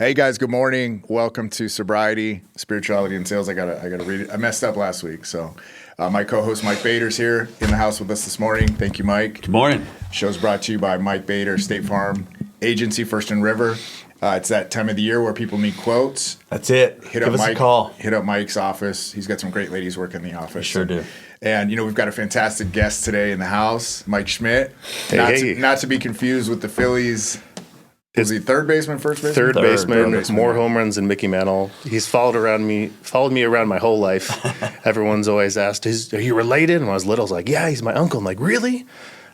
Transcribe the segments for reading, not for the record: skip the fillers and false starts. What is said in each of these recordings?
Hey guys, good morning. Welcome to Sobriety, Spirituality, and Sales. I gotta read it. I messed up last week, so my co-host Mike Bader's here in the house with us this morning. Thank you, Mike. Good morning. Show's brought to you by Mike Bader, State Farm Agency, First and River. It's that time of the year where people need quotes. That's it. Give us Mike, a call. Hit up Mike's office. He's got some great ladies working in the office. Sure do. And we've got a fantastic guest today in the house, Mike Schmidt. Hey. Not to be confused with the Phillies. Is he third baseman, first baseman? Third baseman, baseman. more home runs than Mickey Mantle. He's followed me around my whole life. Everyone's always asked, "Are you related?" And when I was little, I was like, "Yeah, he's my uncle." I'm like, "Really?"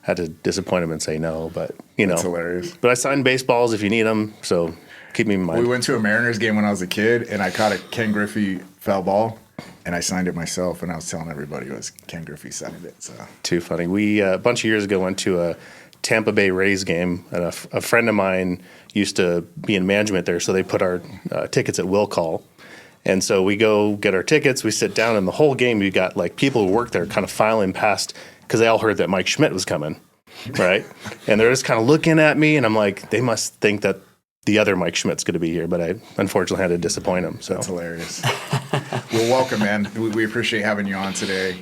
I had to disappoint him and say no, but That's hilarious. But I signed baseballs if you need them, so keep me in mind. We went to a Mariners game when I was a kid, and I caught a Ken Griffey foul ball, and I signed it myself, and I was telling everybody it was Ken Griffey signed it. So Too funny. We a bunch of years ago went to a Tampa Bay Rays game, and a friend of mine used to be in management there, so they put our tickets at will call. And so we go get our tickets, we sit down, and the whole game you got like people who work there kind of filing past because they all heard that Mike Schmidt was coming, right? And they're just kind of looking at me, and I'm like, they must think that the other Mike Schmidt's going to be here, but I unfortunately had to disappoint him. So that's hilarious. Well, welcome, man. We appreciate having you on today.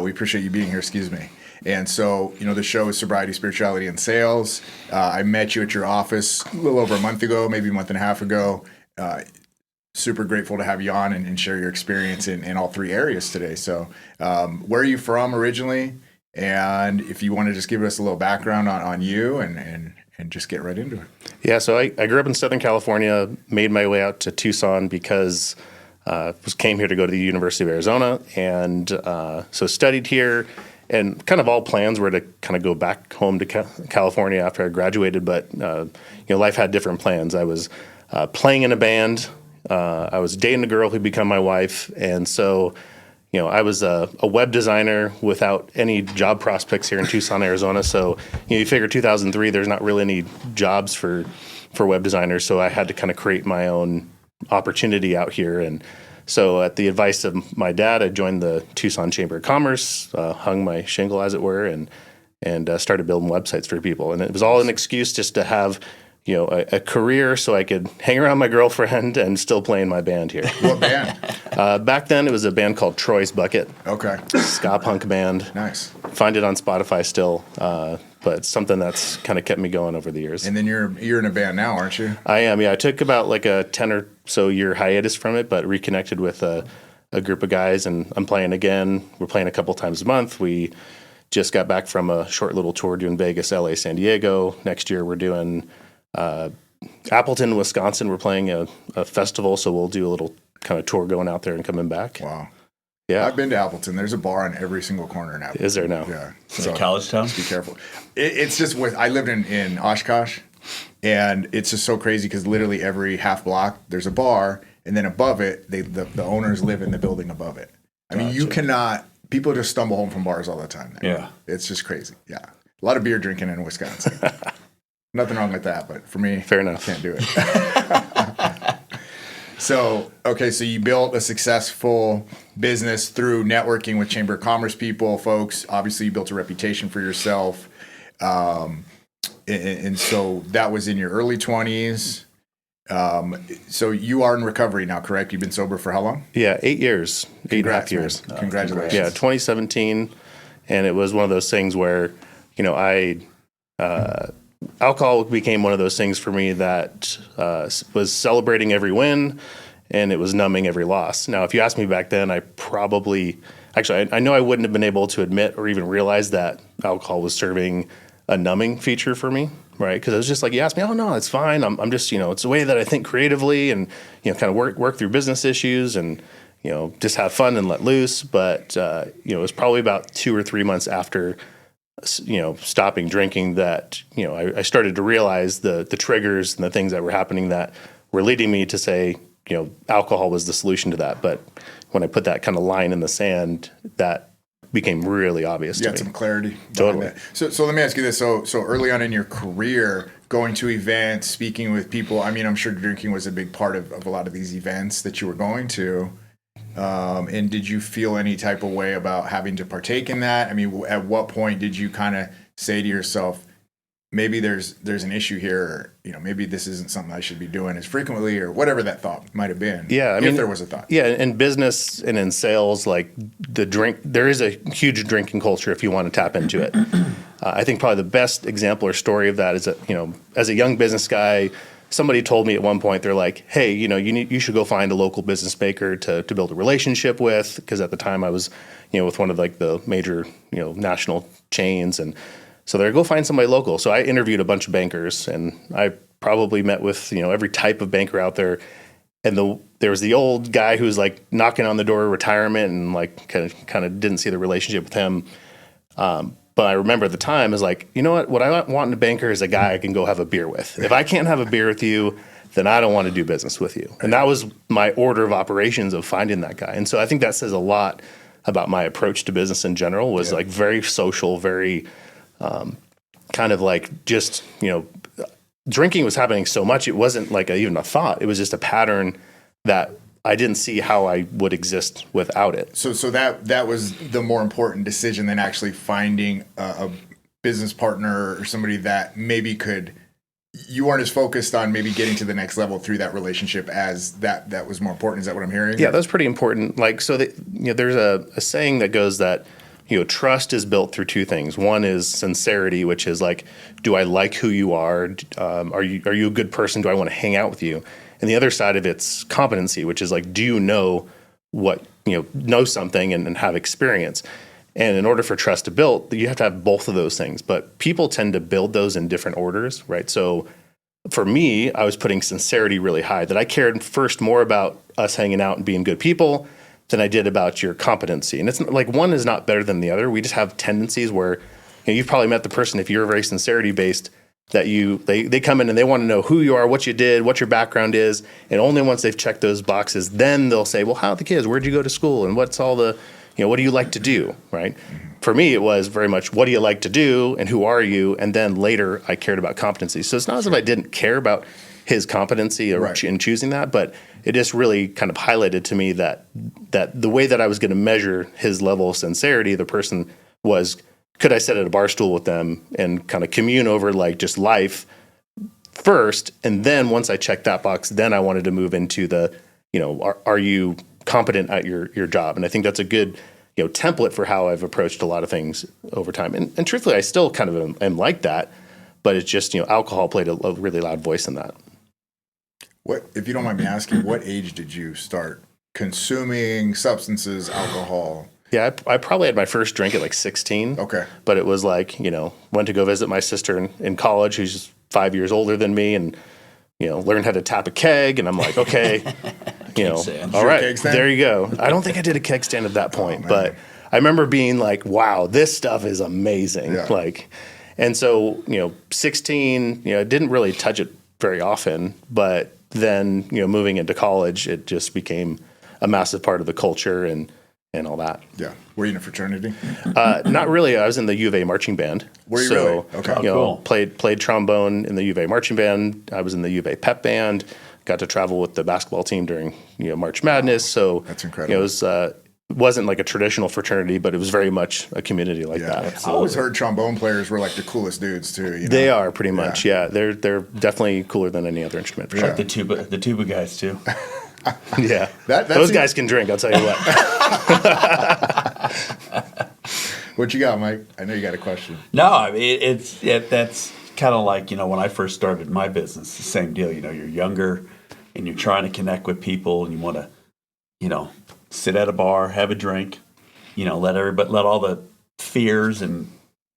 We appreciate you being here. Excuse me. And so, the show is Sobriety, Spirituality, and Sales. I met you at your office a little over a month ago, maybe a month and a half ago. Super grateful to have you on and share your experience in all three areas today. So where are you from originally? And if you want to just give us a little background on you and just get right into it. Yeah, so I grew up in Southern California, made my way out to Tucson because came here to go to the University of Arizona, and so studied here. And kind of all plans were to kind of go back home to California after I graduated, but life had different plans. I was playing in a band. I was dating a girl who'd become my wife, and so I was a web designer without any job prospects here in Tucson, Arizona. So you figure 2003, there's not really any jobs for web designers, so I had to kind of create my own opportunity out here. And so at the advice of my dad, I joined the Tucson Chamber of Commerce, hung my shingle, as it were, and started building websites for people. And it was all an excuse just to have, a career so I could hang around my girlfriend and still play in my band here. What band? Back then, it was a band called Troy's Bucket. Okay. Ska punk band. Nice. Find it on Spotify still, but it's something that's kind of kept me going over the years. And then you're in a band now, aren't you? I am, yeah. I took about like a 10 or so year hiatus from it, but reconnected with a group of guys, and I'm playing again. We're playing a couple times a month. We just got back from a short little tour doing Vegas, LA, San Diego. Next year we're doing Appleton, Wisconsin. We're playing a festival, so we'll do a little kind of tour going out there and coming back. Wow. Yeah. I've been to Appleton. There's a bar on every single corner in Appleton. Is there now? Yeah. Is it college town? Be careful. It's just I lived in Oshkosh, and it's just so crazy because literally every half block there's a bar, and then above it, the owners live in the building above it. I mean, you cannot. People just stumble home from bars all the time there. Yeah. It's just crazy. Yeah. A lot of beer drinking in Wisconsin. Nothing wrong with that, but for me, Fair enough. Can't do it. So you built a successful business through networking with Chamber of Commerce people, folks. Obviously, you built a reputation for yourself. And so that was in your early 20s. So you are in recovery now, correct? You've been sober for how long? Yeah, 8 years. Congrats, 8.5 years. Congratulations. Yeah, 2017. And it was one of those things where, alcohol became one of those things for me that was celebrating every win, and it was numbing every loss. Now, if you asked me back then, I know I wouldn't have been able to admit or even realize that alcohol was serving a numbing feature for me, right? Because it was just like, you asked me, oh, no, it's fine. I'm just, it's a way that I think creatively and, kind of work through business issues and, just have fun and let loose. But, it was probably about 2 or 3 months after stopping drinking that, I started to realize the triggers and the things that were happening that were leading me to say, alcohol was the solution to that. But when I put that kind of line in the sand, that became really obvious to me. You got some clarity. Totally. So let me ask you this. So early on in your career, going to events, speaking with people, I mean, I'm sure drinking was a big part of a lot of these events that you were going to. And did you feel any type of way about having to partake in that? I mean, at what point did you kind of say to yourself, maybe there's an issue here, or, maybe this isn't something I should be doing as frequently, or whatever that thought might have been. Yeah, I mean, if there was a thought. Yeah, in business and in sales, like there is a huge drinking culture if you want to tap into it. I think probably the best example or story of that is that, as a young business guy, somebody told me at one point, they're like, hey, you should go find a local business baker to build a relationship with, because at the time I was, with one of like the major, national chains, and so they're go find somebody local. So I interviewed a bunch of bankers, and I probably met with every type of banker out there. And there was the old guy who was like knocking on the door of retirement, and like kind of didn't see the relationship with him. But I remember at the time is like, what I want in a banker is a guy I can go have a beer with. If I can't have a beer with you, then I don't want to do business with you. And that was my order of operations of finding that guy. And so I think that says a lot about my approach to business in general. Was like very social, very kind of like just, drinking was happening so much. It wasn't like even a thought. It was just a pattern that I didn't see how I would exist without it. So that was the more important decision than actually finding a business partner or somebody that maybe you weren't as focused on maybe getting to the next level through that relationship as that was more important. Is that what I'm hearing? Yeah, that's pretty important. Like, so that, there's a saying that goes that, trust is built through two things. One is sincerity, which is like, do I like who you are? Are you a good person? Do I want to hang out with you? And the other side of it's competency, which is like, do you know what, know something and have experience? And in order for trust to build, you have to have both of those things. But people tend to build those in different orders, right? So for me, I was putting sincerity really high, that I cared first more about us hanging out and being good people than I did about your competency. And it's like one is not better than the other. We just have tendencies where you've probably met the person, if you're very sincerity based, that they come in and they want to know who you are, what you did, what your background is, and only once they've checked those boxes, then they'll say, well, how are the kids? Where'd you go to school? And what's all the, what do you like to do, right? For me, it was very much, what do you like to do and who are you? And then later, I cared about competency. So it's not as if I didn't care about his competency in choosing that, but it just really kind of highlighted to me that the way that I was going to measure his level of sincerity, the person was, could I sit at a bar stool with them and kind of commune over like just life first? And then once I checked that box, then I wanted to move into the, are you competent at your job? And I think that's a good, template for how I've approached a lot of things over time. And truthfully, I still kind of am like that, but it's just, alcohol played a really loud voice in that. What, if you don't mind me asking, what age did you start consuming substances, alcohol? Yeah, I probably had my first drink at like 16. Okay. But it was like, went to go visit my sister in college, who's 5 years older than me, and, learned how to tap a keg. And I'm like, okay, all right, there you go. I don't think I did a keg stand at that point, but I remember being like, wow, this stuff is amazing. Yeah. Like, and so, 16, didn't really touch it very often, but then, moving into college, it just became a massive part of the culture and all that. Yeah. Were you in a fraternity? Not really. I was in the U of A marching band. Were you really? Okay. Cool. Played trombone in the U of A marching band. I was in the U of A pep band. Got to travel with the basketball team during March Madness. So that's incredible. It wasn't like a traditional fraternity, but it was very much a community like that. Absolutely. I always heard trombone players were like the coolest dudes too. They are pretty much. Yeah. They're definitely cooler than any other instrument. For sure. Like the tuba guys too. Yeah, those guys can drink. I'll tell you what. What you got, Mike? I know you got a question. No, I mean that's kind of like when I first started my business. The same deal. You're younger, and you're trying to connect with people, and you want to, sit at a bar, have a drink, let all the fears and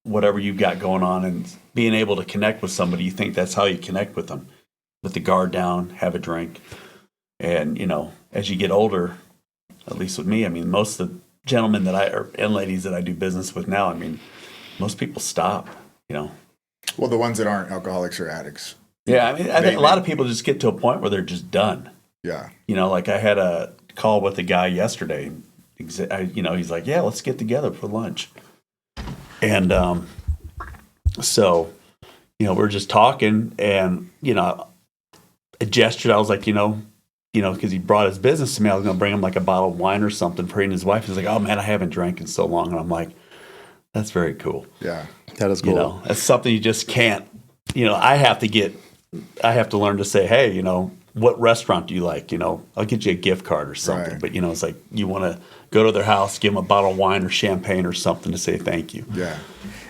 whatever you've got going on, and being able to connect with somebody. You think that's how you connect with them, with the guard down, have a drink. And, as you get older, at least with me, I mean, most of the gentlemen and ladies that I do business with now, I mean, most people stop, Well, the ones that aren't alcoholics or addicts. Yeah, I mean, I think a lot of people just get to a point where they're just done. Yeah. Like I had a call with a guy yesterday. He's like, yeah, let's get together for lunch. And so, we're just talking and, I gestured. I was like, because he brought his business to me, I was going to bring him like a bottle of wine or something for he and his wife. He's like, oh man, I haven't drank in so long. And I'm like, that's very cool. Yeah. That is cool. That's something you just can't I have to learn to say, hey, what restaurant do you like? I'll get you a gift card or something. Right. But, it's like you want to go to their house, give them a bottle of wine or champagne or something to say thank you. Yeah.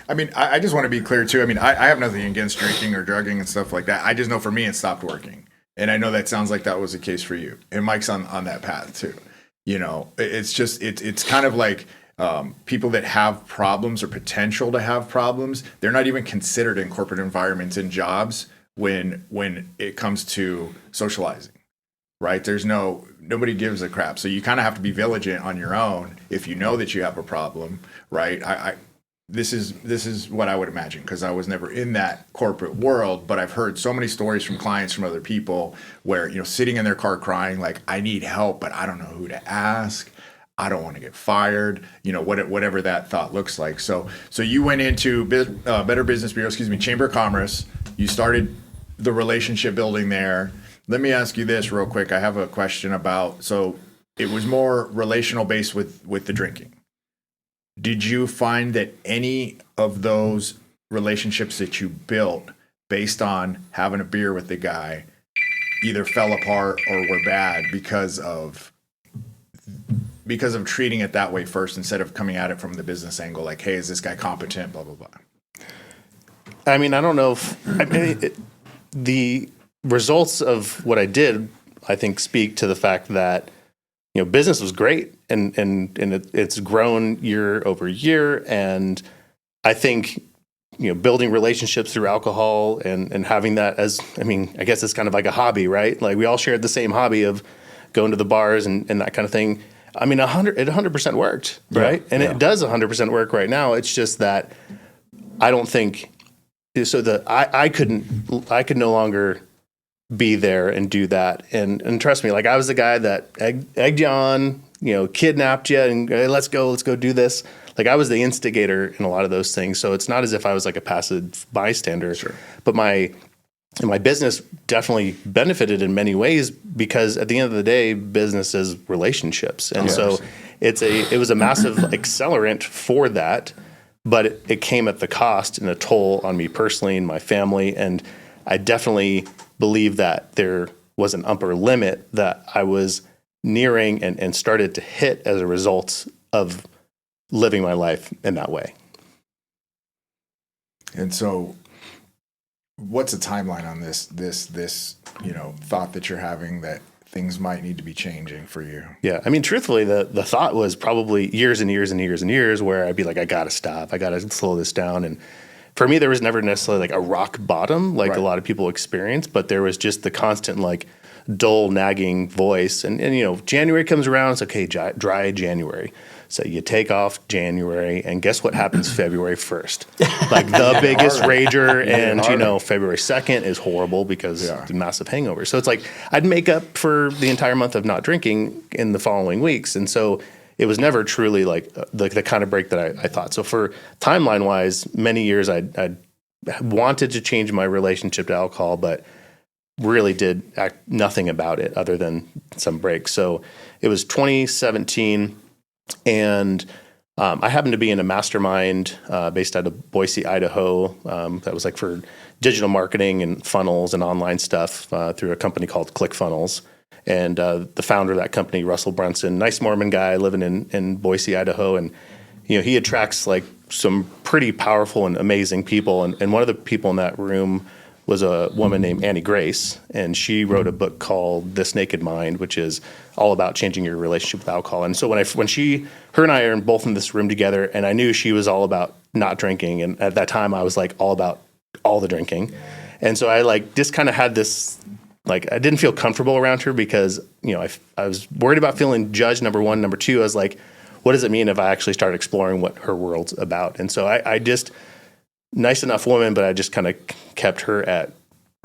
I mean, I just want to be clear too. I mean, I have nothing against drinking or drugging and stuff like that. I just know for me, it stopped working. And I know that sounds like that was the case for you. And Mike's on that path too. It's just, it's kind of like people that have problems or potential to have problems, they're not even considered in corporate environments and jobs when it comes to socializing, right? Nobody gives a crap. So you kind of have to be vigilant on your own if you know that you have a problem, right? This is what I would imagine, because I was never in that corporate world, but I've heard so many stories from clients, from other people where, sitting in their car crying, like, I need help, but I don't know who to ask. I don't want to get fired, whatever that thought looks like. So you went into Better Business Bureau, Chamber of Commerce. You started the relationship building there. Let me ask you this real quick. I have a question about, so it was more relational based with the drinking. Did you find that any of those relationships that you built based on having a beer with the guy either fell apart or were bad because of treating it that way first instead of coming at it from the business angle, like, hey, is this guy competent, blah, blah, blah? I mean, I don't know the results of what I did, I think, speak to the fact that, business was great and it's grown year over year. And I think, building relationships through alcohol and having that as, I guess it's kind of like a hobby, right? Like we all shared the same hobby of going to the bars and that kind of thing. It 100% worked, right? And it does 100% work right now. It's just that I don't think so. I could no longer be there and do that. And trust me, like I was the guy that egged you on, kidnapped you, and hey, let's go do this. Like I was the instigator in a lot of those things. So it's not as if I was like a passive bystander. Sure. But my business definitely benefited in many ways because at the end of the day, business is relationships. And so it was a massive accelerant for that, but it came at the cost and a toll on me personally and my family. And I definitely believe that there was an upper limit that I was nearing and started to hit as a result of living my life in that way. And so what's the timeline on this thought that you're having that things might need to be changing for you? Yeah. Truthfully, the thought was probably years and years and years and years where I'd be like, I got to stop. I got to slow this down. And for me, there was never necessarily like a rock bottom like a lot of people experience, but there was just the constant like dull nagging voice. And January comes around, it's okay, dry January. So you take off January, and guess what happens February 1st? Like the biggest rager, and February 2nd is horrible because the massive hangover. So it's like I'd make up for the entire month of not drinking in the following weeks. And so it was never truly like the kind of break that I thought. So for timeline-wise, many years I wanted to change my relationship to alcohol, but really did nothing about it other than some breaks. So it was 2017, and I happened to be in a mastermind based out of Boise, Idaho. That was like for digital marketing and funnels and online stuff through a company called ClickFunnels. And the founder of that company, Russell Brunson, nice Mormon guy living in Boise, Idaho. And, he attracts like some pretty powerful and amazing people. And one of the people in that room was a woman named Annie Grace. And she wrote a book called This Naked Mind, which is all about changing your relationship with alcohol. And so when her and I are both in this room together, and I knew she was all about not drinking. And at that time I was like all about all the drinking. And so I like just kind of had this, like, I didn't feel comfortable around her because, I was worried about feeling judged, number one. Number two, I was like, what does it mean if I actually start exploring what her world's about? And so I just, nice enough woman, but I just kind of kept her at,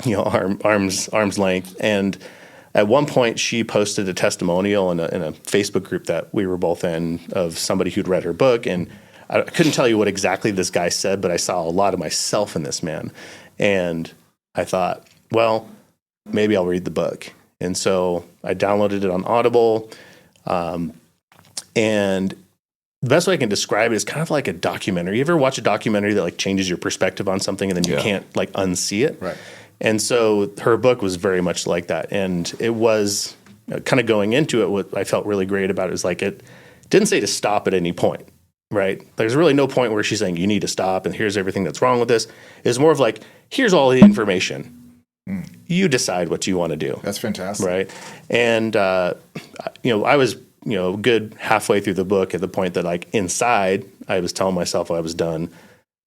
arm's length. And at one point she posted a testimonial in a Facebook group that we were both in of somebody who'd read her book. And I couldn't tell you what exactly this guy said, but I saw a lot of myself in this man. And I thought, well, maybe I'll read the book. And so I downloaded it on Audible. And the best way I can describe it is kind of like a documentary. You ever watch a documentary that like changes your perspective on something and then you can't like unsee it? Right. And so her book was very much like that. And it was kind of going into it, what I felt really great about it is like it didn't say to stop at any point, right? There's really no point where she's saying you need to stop and here's everything that's wrong with this. It's more of like, here's all the information. You decide what you want to do. That's fantastic. Right. And, I was, good halfway through the book at the point that like inside I was telling myself I was done,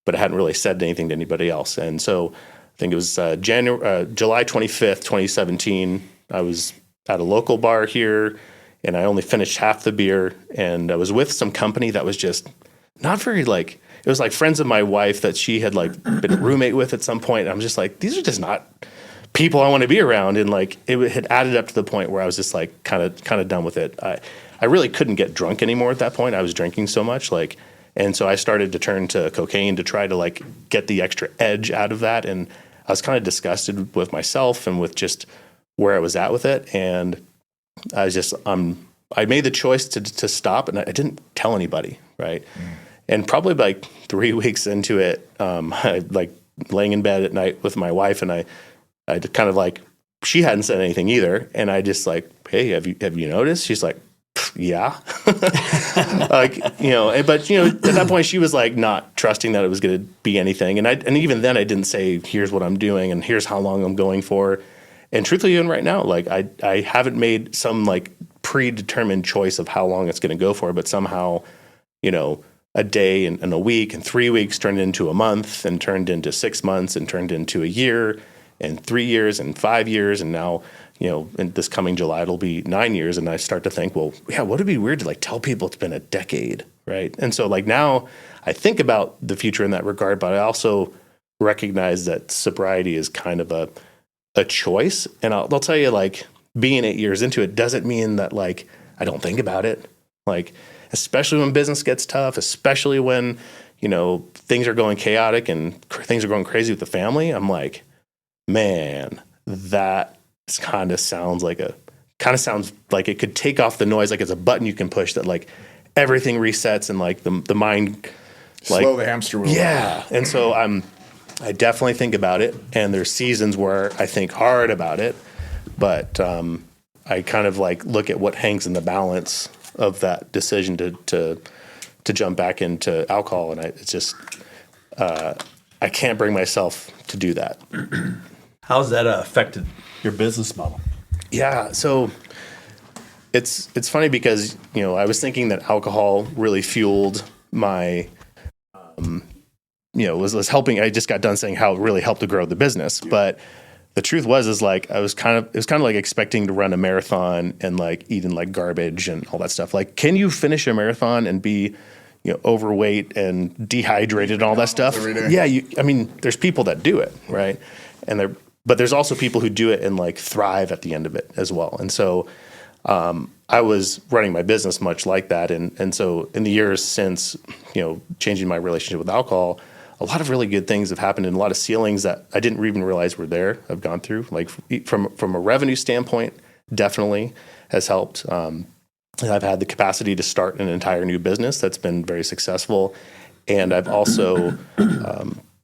but I hadn't really said anything to anybody else. And so I think it was July 25th, 2017. I was at a local bar here and I only finished half the beer and I was with some company that was just not very like, it was like friends of my wife that she had like been a roommate with at some point. And I'm just like, these are just not people I want to be around. And like, it had added up to the point where I was just like kind of done with it. I really couldn't get drunk anymore at that point. I was drinking so much and so I started to turn to cocaine to try to like get the extra edge out of that. And I was kind of disgusted with myself and with just where I was at with it. And I made the choice to stop and I didn't tell anybody. Right. And probably like 3 weeks into it, I like laying in bed at night with my wife and I kind of like, she hadn't said anything either. And I just like, hey, have you noticed? She's like, yeah. But at that point she was like not trusting that it was going to be anything. And even then I didn't say, here's what I'm doing and here's how long I'm going for. And truthfully, even right now, like I haven't made some like predetermined choice of how long it's going to go for, but somehow, a day and a week and 3 weeks turned into a month and turned into 6 months and turned into a year and 3 years and 5 years. And now, in this coming July, it'll be 9 years. And I start to think, well, yeah, would it be weird to like tell people it's been a decade, right? And so like now I think about the future in that regard, but I also recognize that sobriety is kind of a choice. And I'll tell you, like being 8 years into it doesn't mean that like I don't think about it. Like, especially when business gets tough, especially when, things are going chaotic and things are going crazy with the family. I'm like, man, that kind of sounds like it could take off the noise. Like it's a button you can push that like everything resets and like the mind, like slow the hamster wheel. Yeah. And so I definitely think about it and there's seasons where I think hard about it, but I kind of like look at what hangs in the balance of that decision to jump back into alcohol. And it's just, I can't bring myself to do that. How's that affected your business model? Yeah. So it's funny because, I was thinking that alcohol really fueled my, was helping. I just got done saying how it really helped to grow the business, but the truth was like, it was kind of like expecting to run a marathon and like eating like garbage and all that stuff. Like, can you finish a marathon and be, overweight and dehydrated and all that stuff? Yeah. There's people that do it. Right. But there's also people who do it and like thrive at the end of it as well. And so, I was running my business much like that. And so in the years since, changing my relationship with alcohol, a lot of really good things have happened and a lot of ceilings that I didn't even realize were there I've gone through. Like from a revenue standpoint, definitely has helped. I've had the capacity to start an entire new business that's been very successful. And I've also,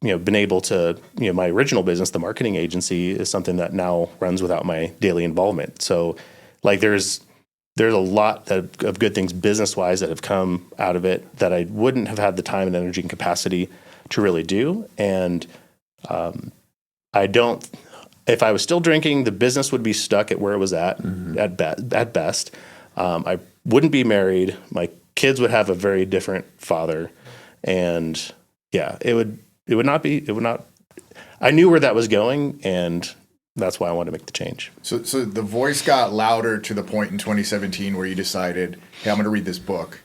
been able to, my original business, the marketing agency, is something that now runs without my daily involvement. So like there's a lot of good things business-wise that have come out of it that I wouldn't have had the time and energy and capacity to really do. And if I was still drinking, the business would be stuck at where it was at best. I wouldn't be married. My kids would have a very different father. And yeah, it would not, I knew where that was going and that's why I wanted to make the change. So the voice got louder to the point in 2017 where you decided, hey, I'm going to read this book.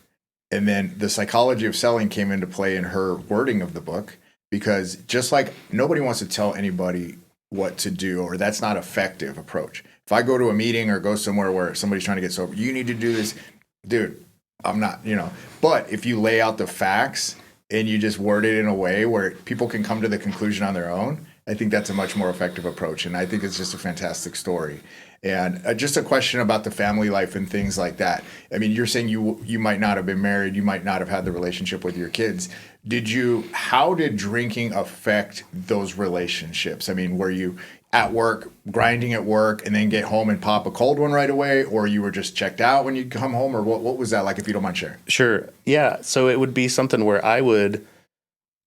And then the psychology of selling came into play in her wording of the book, because just like nobody wants to tell anybody what to do, or that's not effective approach. If I go to a meeting or go somewhere where somebody's trying to get sober, you need to do this, dude, I'm not, but if you lay out the facts and you just word it in a way where people can come to the conclusion on their own, I think that's a much more effective approach. And I think it's just a fantastic story. And just a question about the family life and things like that. I mean, you're saying you might not have been married, you might not have had the relationship with your kids. How did drinking affect those relationships? I mean, were you at work, grinding at work, and then get home and pop a cold one right away, or you were just checked out when you come home, or what was that like, if you don't mind sharing? Sure. Yeah. So it would be something where I would,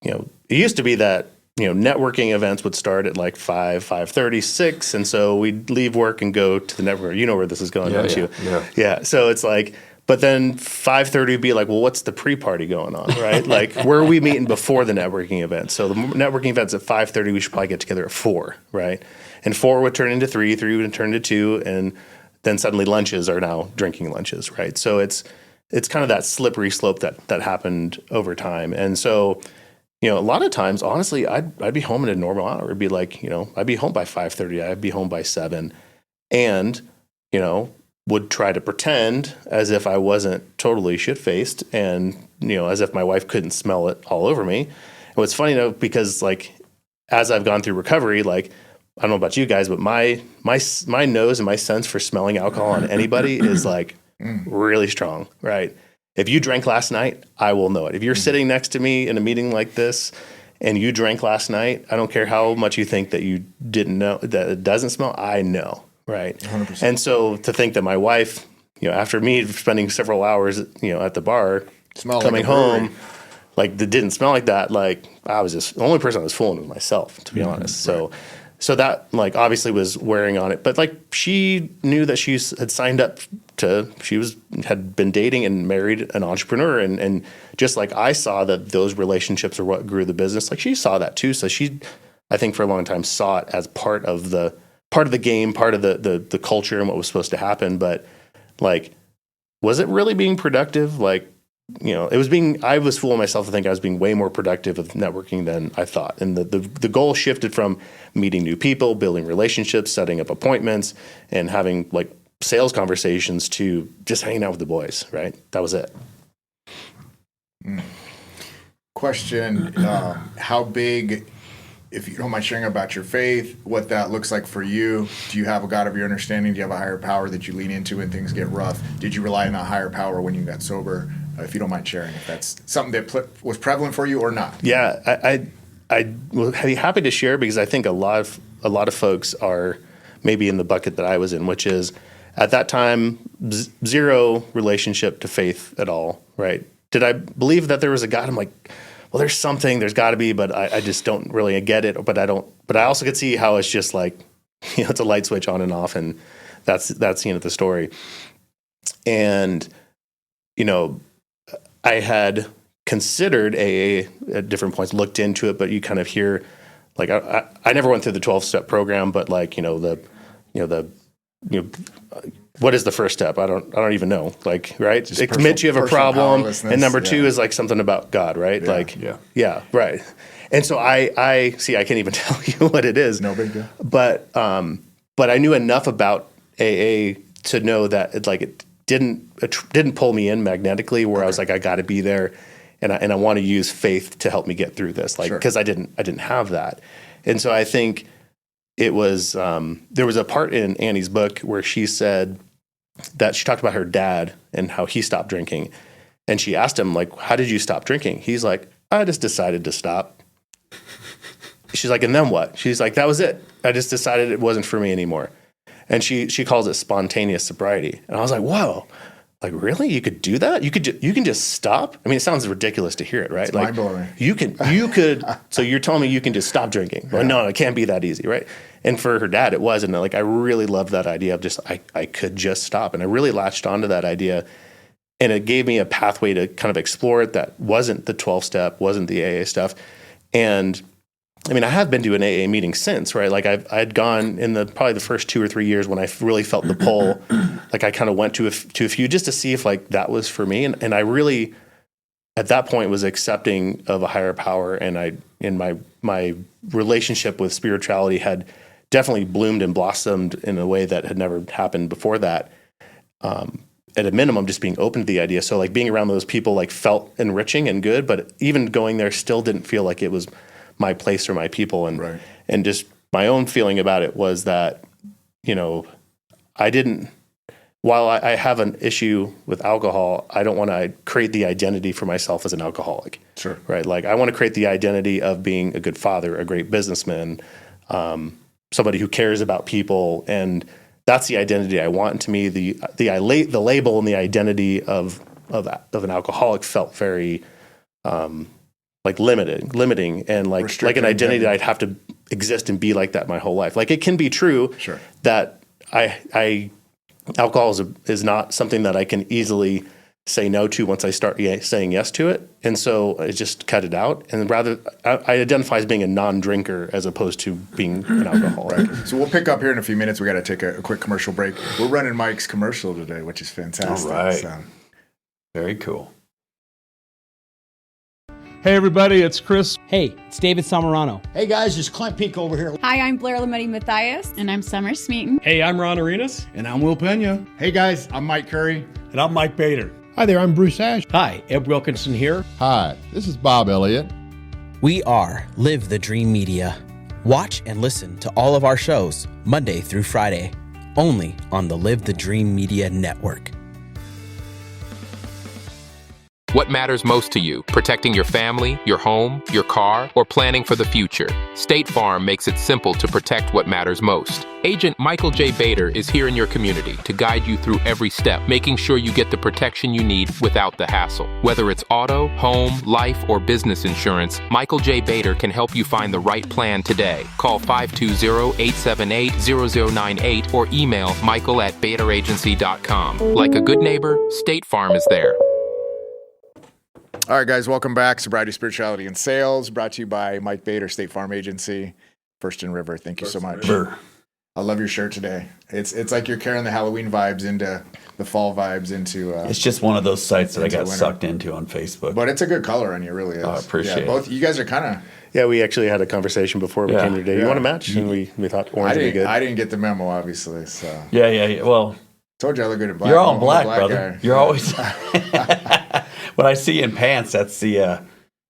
it used to be that, networking events would start at like 5:30, 6. And so we'd leave work and go to the network. You know where this is going, don't you? Yeah. So it's like, but then 5:30 would be like, well, what's the pre-party going on, right? Like, where are we meeting before the networking event? So the networking event's at 5:30. We should probably get together at 4, right? And 4 would turn into 3, 3 would turn to 2, and then suddenly lunches are now drinking lunches, right? So it's kind of that slippery slope that happened over time. And so, a lot of times, honestly, I'd be home at a normal hour. It'd be like, I'd be home by 5:30. I'd be home by 7, and would try to pretend as if I wasn't totally shit-faced, and as if my wife couldn't smell it all over me. And what's funny though, because like as I've gone through recovery, like I don't know about you guys, but my nose and my sense for smelling alcohol on anybody is like really strong, right? If you drank last night, I will know it. If you're sitting next to me in a meeting like this and you drank last night, I don't care how much you think that you didn't know, that it doesn't smell, I know, right? 100%. And so to think that my wife, after me spending several hours, at the bar, coming home, like it didn't smell like that, like I was just, the only person I was fooling was myself, to be honest. Right. So that like obviously was wearing on it, but like she knew that she had signed up had been dating and married an entrepreneur, and just like I saw that those relationships are what grew the business, like she saw that too. So she, I think for a long time saw it as part of the game, part of the culture and what was supposed to happen. But like, was it really being productive? Like, I was fooling myself to think I was being way more productive with networking than I thought. And the goal shifted from meeting new people, building relationships, setting up appointments, and having like sales conversations to just hanging out with the boys, right? That was it. Question, how big, if you don't mind sharing about your faith, what that looks like for you? Do you have a God of your understanding? Do you have a higher power that you lean into when things get rough? Did you rely on that higher power when you got sober? If you don't mind sharing, if that's something that was prevalent for you or not. Yeah, I will be happy to share, because I think a lot of folks are maybe in the bucket that I was in, which is at that time zero relationship to faith at all. Right? Did I believe that there was a God? I'm like, well, there's something. There's got to be, but I just don't really get it. But I don't. But I also could see how it's just like, it's a light switch on and off, and that's the story. And I had considered AA at different points, looked into it, but you kind of hear, like, I never went through the 12-step program, but like, what is the first step? I don't even know. Like, right? Just admit you have a problem. And number 2 is like something about God, right? Yeah, like, yeah, right. And so I see, I can't even tell you what it is. No big deal. But I knew enough about AA to know that it didn't pull me in magnetically, where I was like, I got to be there, and I want to use faith to help me get through this, like, because I didn't have that. And so I think it was there was a part in Annie's book where she said that she talked about her dad and how he stopped drinking, and she asked him, like, how did you stop drinking? He's like, I just decided to stop. She's like, and then what? She's like, that was it. I just decided it wasn't for me anymore. And she calls it spontaneous sobriety. And I was like, whoa, like, really? You could do that? You can just stop? I mean, it sounds ridiculous to hear it, right? It's like, mind-blowing. You could, so you're telling me you can just stop drinking? Well, no, it can't be that easy, right? And for her dad, it was. And like, I really loved that idea of just, I could just stop. And I really latched onto that idea. And it gave me a pathway to kind of explore it that wasn't the 12-step, wasn't the AA stuff. And I mean, I have been to an AA meeting since, right? Like I'd gone in probably the first 2 or 3 years when I really felt the pull. Like I kind of went to a few just to see if like that was for me. And I really, at that point, was accepting of a higher power. And my relationship with spirituality had definitely bloomed and blossomed in a way that had never happened before that. At a minimum, just being open to the idea. So like being around those people like felt enriching and good, but even going there still didn't feel like it was my place or my people. And right. And just my own feeling about it was that, while I have an issue with alcohol, I don't want to create the identity for myself as an alcoholic. Sure. Right. Like I want to create the identity of being a good father, a great businessman, somebody who cares about people. And that's the identity I want. And to me, the label and the identity of an alcoholic felt very, limiting and like an identity that I'd have to exist and be like that my whole life. Like it can be true Sure. that alcohol is not something that I can easily say no to once I start saying yes to it. And so I just cut it out. And rather, I identify as being a non-drinker as opposed to being an alcoholic. Right. So we'll pick up here in a few minutes. We got to take a quick commercial break. We're running Mike's commercial today, which is fantastic. All right. So. Very cool. Hey everybody, it's Chris. Hey, it's David Samarano. Hey guys, it's Clint Peak over here. Hi, I'm Blair Lametti Mathias. And I'm Summer Smeaton. Hey, I'm Ron Arenas. And I'm Will Pena. Hey guys, I'm Mike Curry. And I'm Mike Bader. Hi there, I'm Bruce Ash. Hi, Ed Wilkinson here. Hi, this is Bob Elliott. We are Live the Dream Media. Watch and listen to all of our shows Monday through Friday, only on the Live the Dream Media Network. What matters most to you? Protecting your family, your home, your car, or planning for the future? State Farm makes it simple to protect what matters most. Agent Michael J. Bader is here in your community to guide you through every step, making sure you get the protection you need without the hassle. Whether it's auto, home, life, or business insurance, Michael J. Bader can help you find the right plan today. Call 520-878-0098 or email michael@baderagency.com. Like a good neighbor, State Farm is there. All right, guys, welcome back. Sobriety, Spirituality, and Sales, brought to you by Mike Bader, State Farm Agency, First and River. Thank you so much. I love your shirt today. It's like you're carrying the Halloween vibes into the fall vibes into. It's just one of those sites that I got sucked into on Facebook. But it's a good color on you, really is. I appreciate it. Both you guys are kind of. Yeah, we actually had a conversation before we came here today. You want to match? And we thought orange would be good. I didn't get the memo, obviously. So Yeah. Well, told you I look good in black. You're all black, brother. Guy. You're always. When I see you in pants, that's the,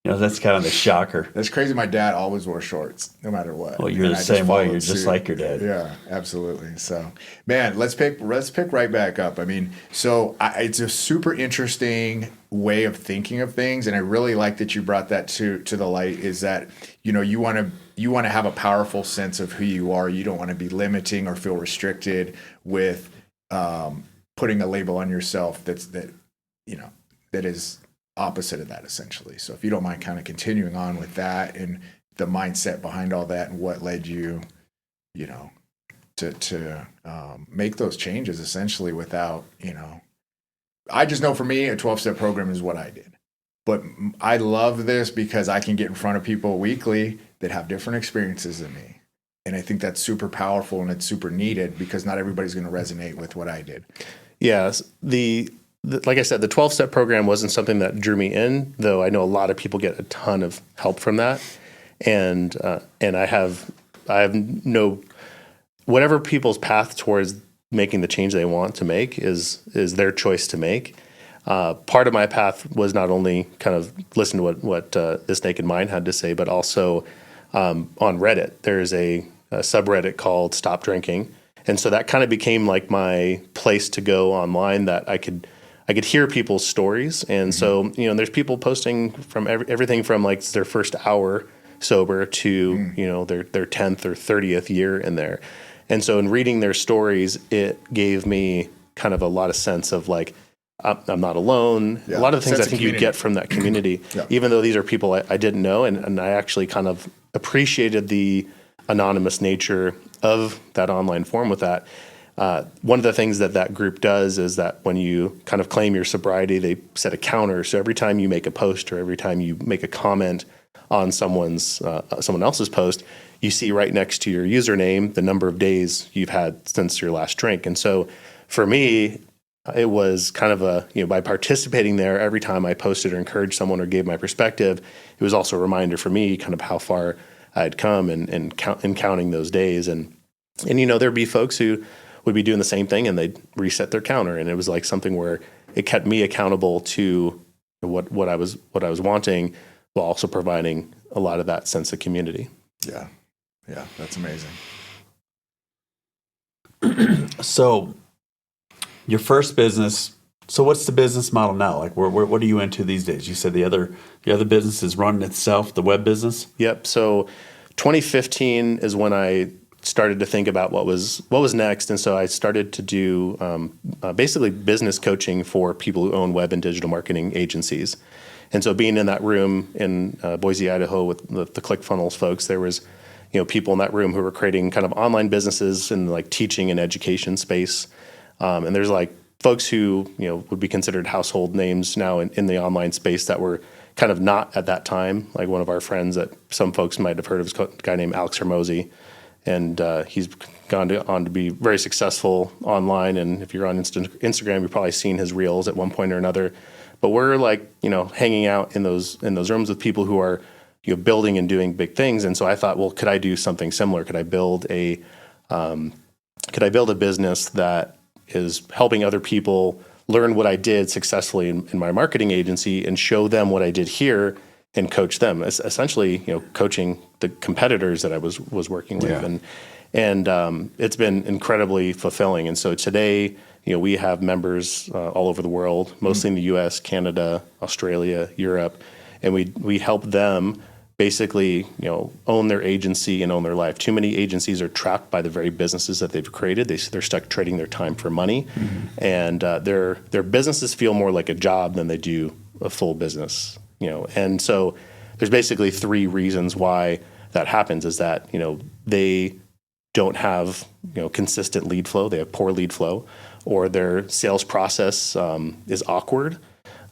that's kind of the shocker. That's crazy. My dad always wore shorts, no matter what. Well, you're the same way. You're just like your dad. Yeah, absolutely. So, man, let's pick right back up. I mean, so it's a super interesting way of thinking of things, and I really like that you brought that to the light. Is that you want to have a powerful sense of who you are. You don't want to be limiting or feel restricted with putting a label on yourself that is opposite of that, essentially. So if you don't mind kind of continuing on with that and the mindset behind all that and what led you, to make those changes, essentially, without, I just know for me, a 12-step program is what I did. But I love this because I can get in front of people weekly that have different experiences than me. And I think that's super powerful and it's super needed because not everybody's going to resonate with what I did. Yes. Like I said, the 12-step program wasn't something that drew me in, though I know a lot of people get a ton of help from that. And I have no, whatever people's path towards making the change they want to make is their choice to make. Part of my path was not only kind of listen to what This Naked Mind had to say, but also on Reddit, there's a subreddit called Stop Drinking. And so that kind of became like my place to go online that I could hear people's stories. And so, there's people posting from everything from like their first hour sober to, their 10th or 30th year in there. And so in reading their stories, it gave me kind of a lot of sense of like, I'm not alone. Yeah. A lot of the things I think you get from that community, even though these are people I didn't know. And I actually kind of appreciated the anonymous nature of that online forum with that. One of the things that group does is that when you kind of claim your sobriety, they set a counter. So every time you make a post or every time you make a comment on someone else's post, you see right next to your username the number of days you've had since your last drink. And so for me, it was kind of by participating there every time I posted or encouraged someone or gave my perspective, it was also a reminder for me kind of how far I had come and counting those days. And there'd be folks who would be doing the same thing and they'd reset their counter. And it was like something where it kept me accountable to what I was wanting while also providing a lot of that sense of community. Yeah. Yeah, that's amazing. So your first business, so what's the business model now? Like what are you into these days? You said the other business is running itself, the web business? Yep. So 2015 is when I started to think about what was next. And so I started to do basically business coaching for people who own web and digital marketing agencies. And so being in that room in Boise, Idaho with the ClickFunnels folks, there was people in that room who were creating kind of online businesses in like teaching and education space. And there's like folks who would be considered household names now in the online space that were kind of not at that time. Like one of our friends that some folks might have heard of is a guy named Alex Hermosi. And he's gone on to be very successful online. And if you're on Instagram, you've probably seen his reels at one point or another. But we're like, hanging out in those rooms with people who are, building and doing big things. And so I thought, well, could I do something similar? Could I build a business that is helping other people learn what I did successfully in my marketing agency and show them what I did here and coach them, essentially, coaching the competitors that I was working with. Yeah. And it's been incredibly fulfilling. And so today, we have members all over the world, mostly in the US, Canada, Australia, Europe, and we help them basically, own their agency and own their life. Too many agencies are trapped by the very businesses that they've created. They're stuck trading their time for money, and their businesses feel more like a job than they do a full business. And so there's basically three reasons why that happens. Is that they don't have consistent lead flow. They have poor lead flow, or their sales process is awkward.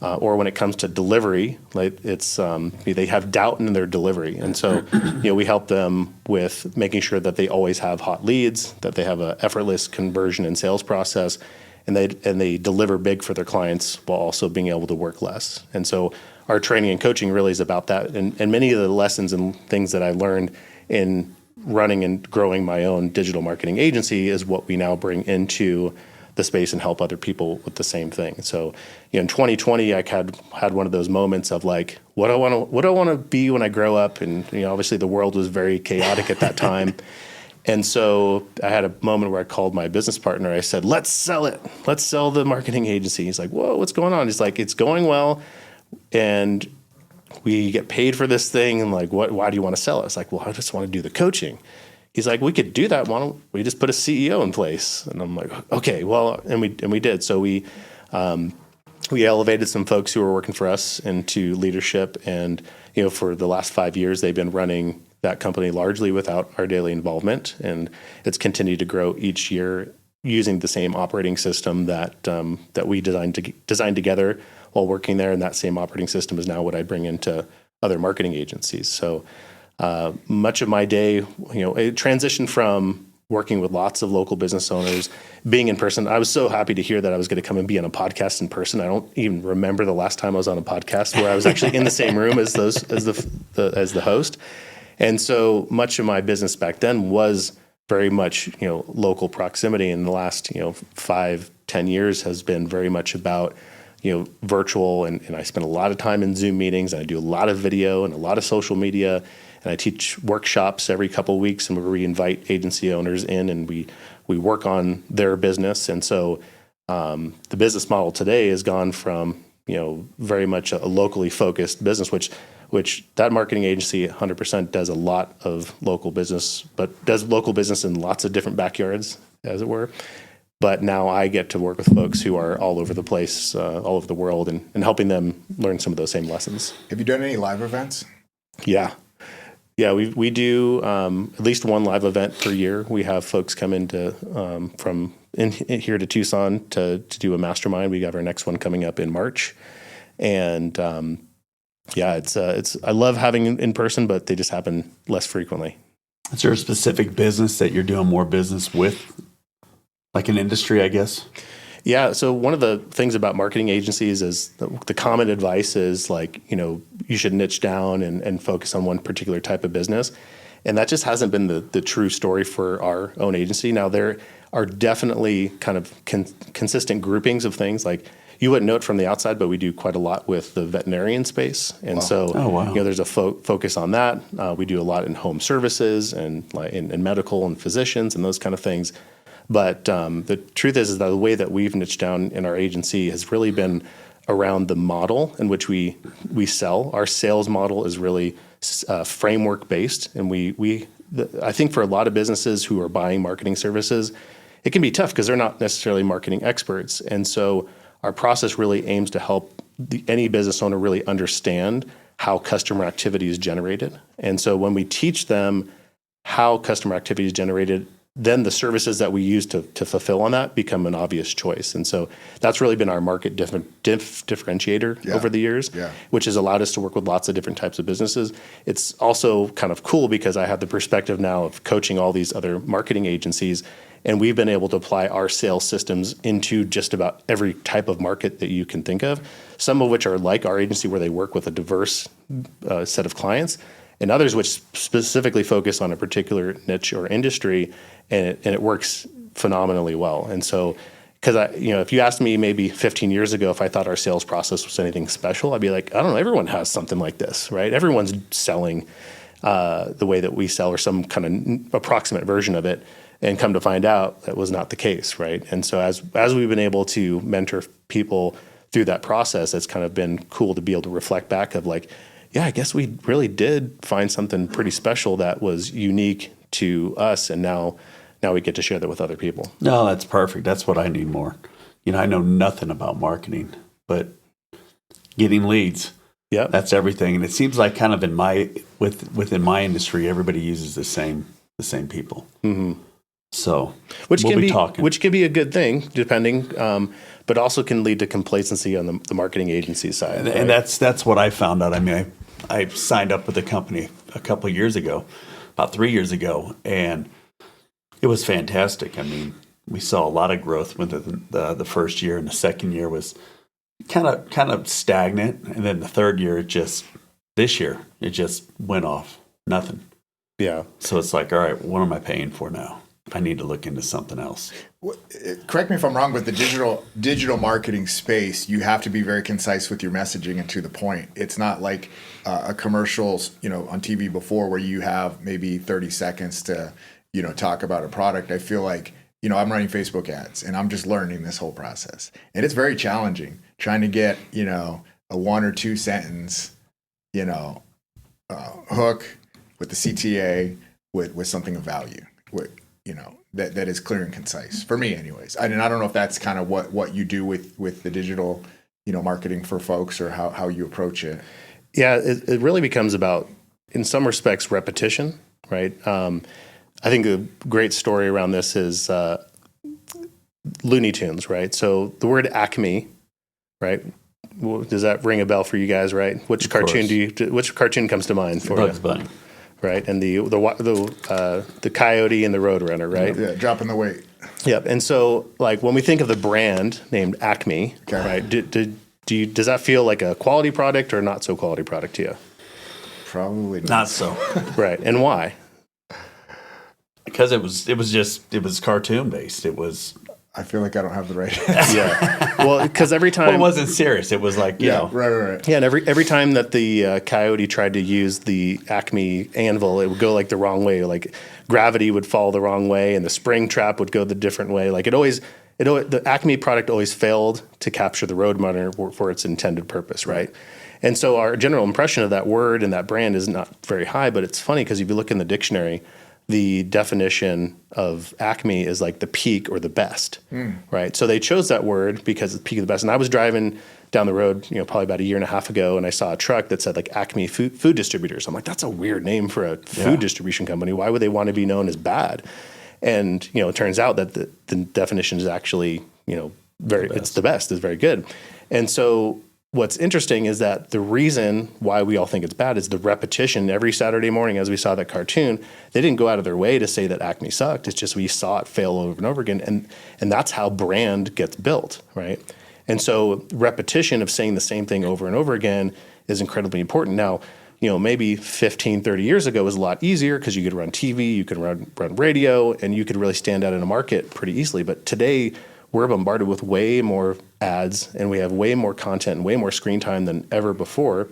Or when it comes to delivery, like it's they have doubt in their delivery, and so we help them with making sure that they always have hot leads, that they have an effortless conversion and sales process, and they deliver big for their clients while also being able to work less. And so our training and coaching really is about that, and many of the lessons and things that I learned in running and growing my own digital marketing agency is what we now bring into the space and help other people with the same thing. So, in 2020, I had one of those moments of like, what do I want to be when I grow up? And obviously the world was very chaotic at that time. And so I had a moment where I called my business partner. I said, let's sell it. Let's sell the marketing agency. He's like, whoa, what's going on? He's like, it's going well. And we get paid for this thing. And like, why do you want to sell it? It's like, well, I just want to do the coaching. He's like, we could do that. Why don't we just put a CEO in place? And I'm like, okay, well, and we did. So we elevated some folks who were working for us into leadership, and for the last 5 years, they've been running that company largely without our daily involvement, and it's continued to grow each year using the same operating system that we designed together while working there. And that same operating system is now what I bring into other marketing agencies. So. Much of my day, it transitioned from working with lots of local business owners, being in person. I was so happy to hear that I was going to come and be on a podcast in person. I don't even remember the last time I was on a podcast where I was actually in the same room as the host. And so much of my business back then was very much, local proximity. And the last, 5-10 years has been very much about, virtual. And I spend a lot of time in Zoom meetings, and I do a lot of video and a lot of social media. And I teach workshops every couple of weeks, and we invite agency owners in, and we work on their business. And so the business model today has gone from very much a locally focused business, which that marketing agency 100% does a lot of local business, but does local business in lots of different backyards, as it were. But now I get to work with folks who are all over the place, all over the world, and helping them learn some of those same lessons. Have you done any live events? Yeah, we do at least one live event per year. We have folks come into from here to Tucson to do a mastermind. We have our next one coming up in March, and it's I love having in person, but they just happen less frequently. Is there a specific business that you're doing more business with, like an industry, I guess? Yeah. So one of the things about marketing agencies is the common advice is like, you should niche down and focus on one particular type of business. And that just hasn't been the true story for our own agency. Now, there are definitely kind of consistent groupings of things. Like, you wouldn't know it from the outside, but we do quite a lot with the veterinarian space. And there's a focus on that. We do a lot in home services and in medical and physicians and those kind of things. But the truth is that the way that we've niched down in our agency has really been around the model in which we sell. Our sales model is really framework based, and I think for a lot of businesses who are buying marketing services, it can be tough because they're not necessarily marketing experts. And so our process really aims to help any business owner really understand how customer activity is generated. And so when we teach them how customer activity is generated, then the services that we use to fulfill on that become an obvious choice. And so that's really been our market differentiator over the years, which has allowed us to work with lots of different types of businesses. It's also kind of cool because I have the perspective now of coaching all these other marketing agencies, and we've been able to apply our sales systems into just about every type of market that you can think of, some of which are like our agency where they work with a diverse set of clients, and others which specifically focus on a particular niche or industry, and it works phenomenally well. And so, because if you asked me maybe 15 years ago if I thought our sales process was anything special, I'd be like, I don't know, everyone has something like this, right? Everyone's selling the way that we sell or some kind of approximate version of it. And come to find out that was not the case, right? And so as we've been able to mentor people through that process, it's kind of been cool to be able to reflect back of like, yeah, I guess we really did find something pretty special that was unique to us, and now we get to share that with other people. No, that's perfect. That's what I need more. I know nothing about marketing, but getting leads, that's everything. And it seems like kind of within my industry, everybody uses the same people. Mm-hmm. So which can be a good thing, depending, but also can lead to complacency on the marketing agency side. And that's what I found out. I mean, I signed up with the company a couple of years ago, about 3 years ago, and it was fantastic. I mean, we saw a lot of growth within the first year, and the second year was kind of stagnant, and then the third year this year it just went off, nothing. Yeah. So it's like, all right, what am I paying for now? I need to look into something else. Correct me if I'm wrong, but the digital marketing space, you have to be very concise with your messaging and to the point. It's not like a commercials, on TV before where you have maybe 30 seconds to, talk about a product. I feel like, I'm running Facebook ads and I'm just learning this whole process. And it's very challenging trying to get, a 1 or 2 sentence, hook with the CTA with something of value. That is clear and concise for me anyways. I don't know if that's kind of what you do with the digital, marketing for folks, or how you approach it. Yeah, it really becomes about, in some respects, repetition, right? I think a great story around this is Looney Tunes, right? So the word Acme, right? Does that ring a bell for you guys, right? Which cartoon comes to mind for Bugs you? Bunny. Right, and the coyote and the roadrunner, right? Yeah, dropping the weight. Yep. And so, like, when we think of the brand named Acme, right? Does that feel like a quality product or not so quality product to you? Probably not so. Right, and why? Because it was cartoon based. It was. I feel like I don't have the right answer. Yeah. Well, because every time it wasn't serious. It was like, you know. Right. Yeah, and every time that the coyote tried to use the Acme anvil, it would go like the wrong way. Like gravity would fall the wrong way, and the spring trap would go the different way. Like the Acme product always failed to capture the roadrunner for its intended purpose, right? And so our general impression of that word and that brand is not very high, but it's funny because if you look in the dictionary, the definition of Acme is like the peak or the best, right? So they chose that word because it's peak of the best. And I was driving down the road, probably about a year and a half ago, and I saw a truck that said like Acme Food Distributors. I'm like, that's a weird name for a food distribution company. Why would they want to be known as bad? And it turns out that the definition is actually it's the best. It's very good. And so what's interesting is that the reason why we all think it's bad is the repetition. Every Saturday morning, as we saw that cartoon, they didn't go out of their way to say that Acme sucked. It's just we saw it fail over and over again. And that's how brand gets built, right? And so repetition of saying the same thing over and over again is incredibly important. Now, maybe 15, 30 years ago was a lot easier because you could run TV, you could run radio, and you could really stand out in a market pretty easily. But today, we're bombarded with way more ads, and we have way more content and way more screen time than ever before.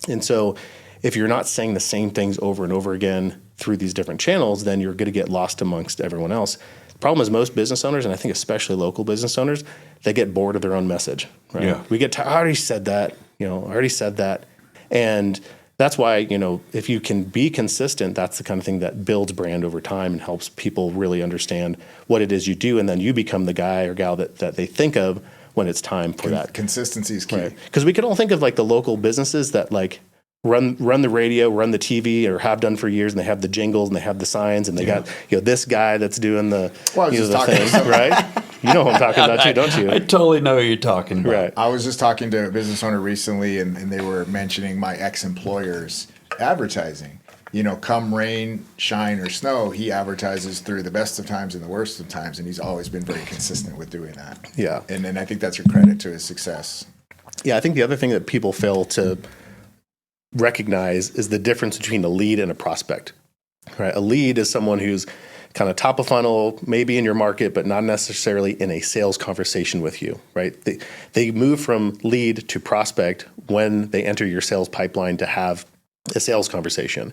And so if you're not saying the same things over and over again through these different channels, then you're going to get lost amongst everyone else. The problem is most business owners, and I think especially local business owners, they get bored of their own message. Right? Yeah. We get tired. I already said that. I already said that. And that's why, if you can be consistent, that's the kind of thing that builds brand over time and helps people really understand what it is you do. And then you become the guy or gal that they think of when it's time for that. Consistency is key. Because we can all think of like the local businesses that like run the radio, run the TV, or have done for years, and they have the jingles and they have the signs, and they got this guy that's doing the the thing, right? You know what I'm talking about too, don't you? I totally know what you're talking about. Right. I was just talking to a business owner recently, and they were mentioning my ex-employer's advertising. Come rain, shine, or snow, he advertises through the best of times and the worst of times, and he's always been very consistent with doing that. Yeah. And I think that's your credit to his success. Yeah, I think the other thing that people fail to recognize is the difference between a lead and a prospect. Right? A lead is someone who's kind of top of funnel, maybe in your market, but not necessarily in a sales conversation with you, right? They move from lead to prospect when they enter your sales pipeline to have a sales conversation.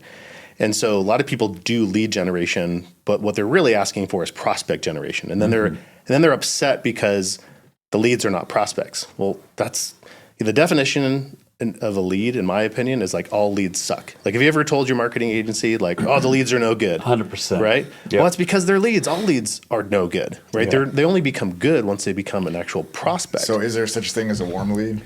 And so a lot of people do lead generation, but what they're really asking for is prospect generation. And then they're upset because the leads are not prospects. Well, that's the definition of a lead, in my opinion, is like all leads suck. Like, have you ever told your marketing agency, like, oh, the leads are no good? 100%. Right? Yep. Well, that's because they're leads. All leads are no good, right? Yeah. They only become good once they become an actual prospect. So is there such a thing as a warm lead?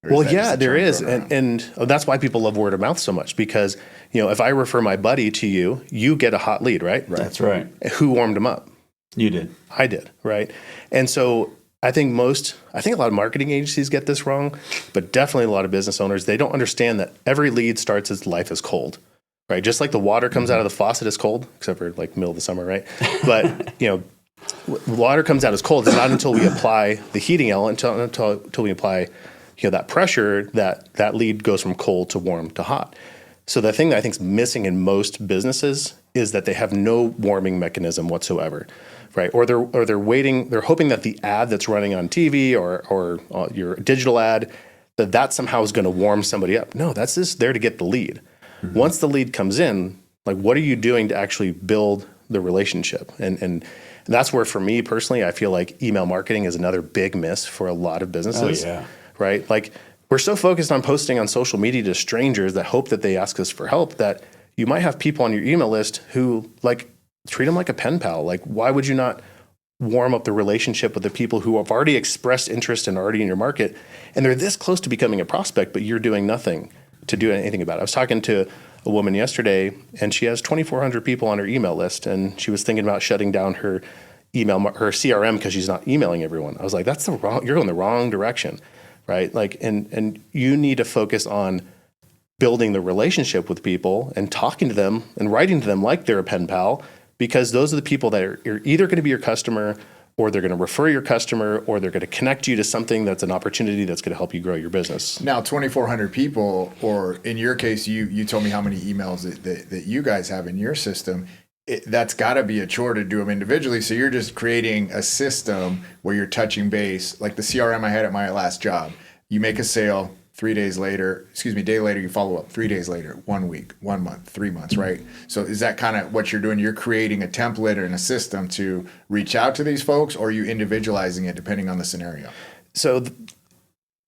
Well, yeah, there is. And that's why people love word of mouth so much, because, if I refer my buddy to you, you get a hot lead, right? That's right. Who warmed him up? You did. I did, right? And so I think a lot of marketing agencies get this wrong, but definitely a lot of business owners, they don't understand that every lead starts as life is cold, right? Just like the water comes out of the faucet is cold, except for like middle of the summer, right? But, water comes out as cold. It's not until we apply the heating element, until we apply, that pressure, that lead goes from cold to warm to hot. So the thing that I think is missing in most businesses is that they have no warming mechanism whatsoever. Right, or they're waiting. They're hoping that the ad that's running on TV or your digital ad that somehow is going to warm somebody up. No, that's just there to get the lead. Mm-hmm. Once the lead comes in, like, what are you doing to actually build the relationship? And that's where, for me personally, I feel like email marketing is another big miss for a lot of businesses. Oh, yeah. Right, like we're so focused on posting on social media to strangers that hope that they ask us for help that you might have people on your email list who treat them like a pen pal. Like, why would you not warm up the relationship with the people who have already expressed interest and already in your market, and they're this close to becoming a prospect, but you're doing nothing to do anything about it? I was talking to a woman yesterday, and she has 2,400 people on her email list, and she was thinking about shutting down her her CRM because she's not emailing everyone. I was like, you're going the wrong direction, right? Like, and you need to focus on building the relationship with people and talking to them and writing to them like they're a pen pal, because those are the people that are either going to be your customer, or they're going to refer your customer, or they're going to connect you to something that's an opportunity that's going to help you grow your business. Now, 2,400 people, or in your case, you told me how many emails that you guys have in your system. That's got to be a chore to do them individually. So you're just creating a system where you're touching base, like the CRM I had at my last job. You make a sale. Day later, you follow up. 3 days later, 1 week, 1 month, 3 months, right? So is that kind of what you're doing? You're creating a template and a system to reach out to these folks, or are you individualizing it depending on the scenario? So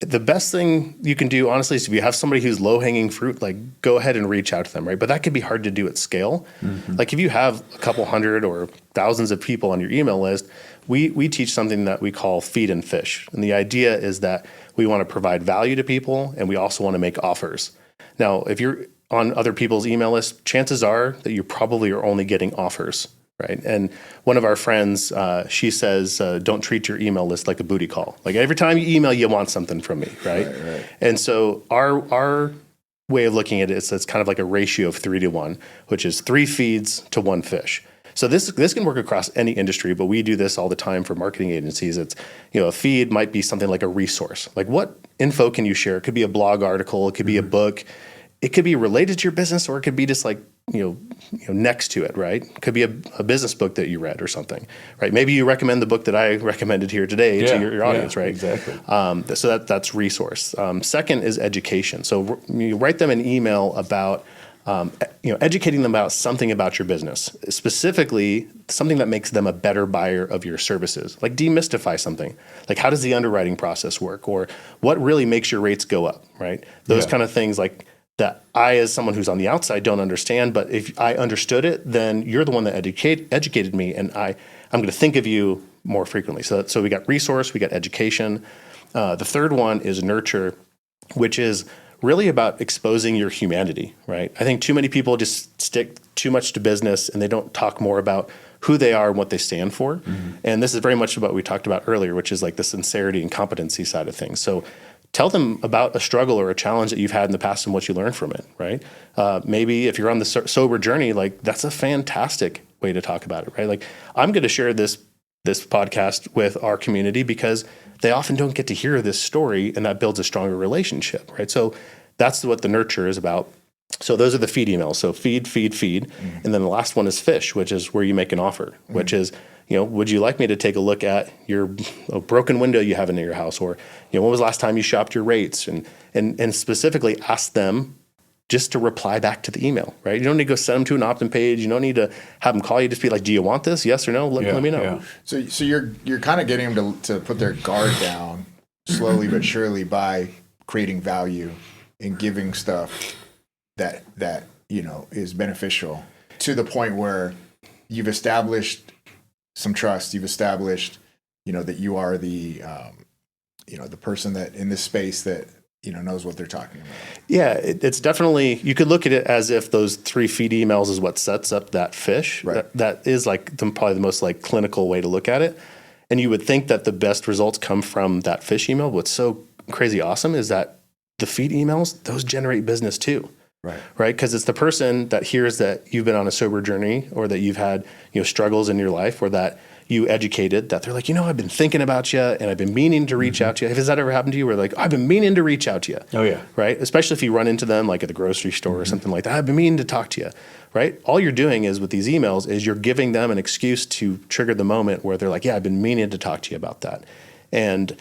the best thing you can do, honestly, is if you have somebody who's low-hanging fruit, like, go ahead and reach out to them, right? But that could be hard to do at scale. Mm-hmm. Like, if you have a couple hundred or thousands of people on your email list, we teach something that we call feed and fish. And the idea is that we want to provide value to people, and we also want to make offers. Now, if you're on other people's email list, chances are that you probably are only getting offers, right? And one of our friends, she says, don't treat your email list like a booty call. Like, every time you email, you want something from me, right? Right. And so our way of looking at it is it's kind of like a ratio of 3 to 1, which is 3 feeds to 1 fish. So this can work across any industry, but we do this all the time for marketing agencies. It's, a feed might be something like a resource. Like, what info can you share? It could be a blog article, it could be a book. it could be related to your business, or it could be just like, next to it, right? It could be a business book that you read or something, right? Maybe you recommend the book that I recommended here today to your audience, right? Exactly. So that's resource. Second is education. So you write them an email about, educating them about something about your business, specifically something that makes them a better buyer of your services. Like demystify something. Like, how does the underwriting process work, or what really makes your rates go up, right? Those kind of things, like, that I, as someone who's on the outside, don't understand. But if I understood it, then you're the one that educated me, and I'm going to think of you more frequently. So we got resource, we got education. The third one is nurture, which is really about exposing your humanity, right? I think too many people just stick too much to business, and they don't talk more about who they are and what they stand for. Mm-hmm. And this is very much what we talked about earlier, which is like the sincerity and competency side of things. So tell them about a struggle or a challenge that you've had in the past and what you learned from it, right? Maybe if you're on the sober journey, like, that's a fantastic way to talk about it, right? Like, I'm going to share this podcast with our community because they often don't get to hear this story, and that builds a stronger relationship, right? So that's what the nurture is about. So those are the feed emails. So feed. Mm-hmm. And then the last one is fish, which is where you make an offer, mm-hmm. which is, would you like me to take a look at your broken window you have in your house? Or, when was the last time you shopped your rates? And specifically ask them just to reply back to the email, right? You don't need to go send them to an opt-in page. You don't need to have them call you. Just be like, do you want this? Yes or no? Let me know. Yeah. So you're kind of getting them to put their guard down slowly but surely by creating value and giving stuff that is beneficial, to the point where you've established some trust. You've established, that you are the person that in this space that, knows what they're talking about. Yeah, it's definitely, you could look at it as if those 3 feed emails is what sets up that fish. Right. That is like probably the most like clinical way to look at it. And you would think that the best results come from that fish email. What's so crazy awesome is that the feed emails, those generate business too. Right. Because it's the person that hears that you've been on a sober journey, or that you've had, struggles in your life, or that you educated, that they're like, I've been thinking about you, and I've been meaning to reach out to you. Has that ever happened to you, where like, I've been meaning to reach out to you? Oh yeah. Right. Especially if you run into them like at the grocery store or something like that. I've been meaning to talk to you. Right. All you're doing is with these emails is you're giving them an excuse to trigger the moment where they're like, yeah, I've been meaning to talk to you about that. And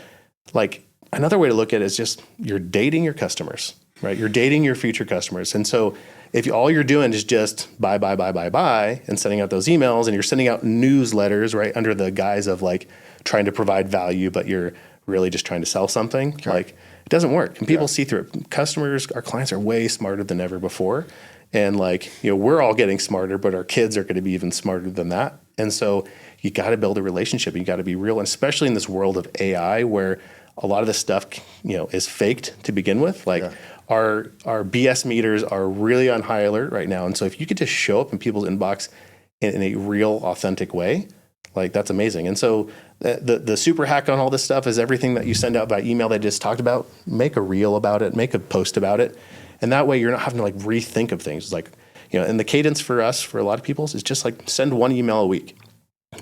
like, another way to look at it is just, you're dating your customers. Right, you're dating your future customers. And so if all you're doing is just buy, and sending out those emails, and you're sending out newsletters, right, under the guise of like trying to provide value, but you're really just trying to sell something, like, it doesn't work. And people see through it. Customers, our clients are way smarter than ever before. And like, we're all getting smarter, but our kids are going to be even smarter than that. And so you got to build a relationship. You got to be real, and especially in this world of AI, where a lot of this stuff, is faked to begin with. Like, our BS meters are really on high alert right now. And so if you could just show up in people's inbox in a real, authentic way, like, that's amazing. And so the super hack on all this stuff is everything that you send out by email that I just talked about, make a reel about it, make a post about it. And that way you're not having to like rethink of things. It's like, and the cadence for us, for a lot of people, is just like send 1 email a week.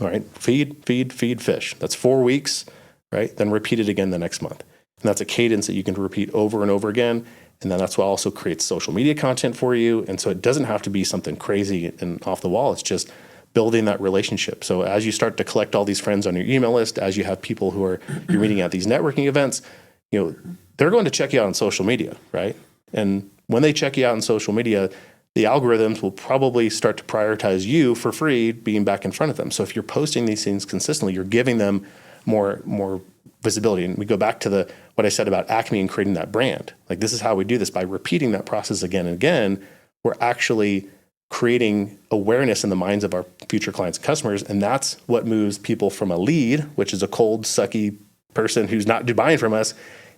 All right. Feed, fish. That's 4 weeks, right? Then repeat it again the next month. And that's a cadence that you can repeat over and over again. And then that's what also creates social media content for you. And so it doesn't have to be something crazy and off the wall. It's just building that relationship. So as you start to collect all these friends on your email list, as you have people who are you're meeting at these networking events, they're going to check you out on social media, right? And when they check you out on social media, the algorithms will probably start to prioritize you for free being back in front of them. So if you're posting these things consistently, you're giving them more visibility. And we go back to what I said about Acme and creating that brand. Like, this is how we do this. By repeating that process again and again, we're actually creating awareness in the minds of our future clients and customers. And that's what moves people from a lead, which is a cold, sucky person who's not buying from us,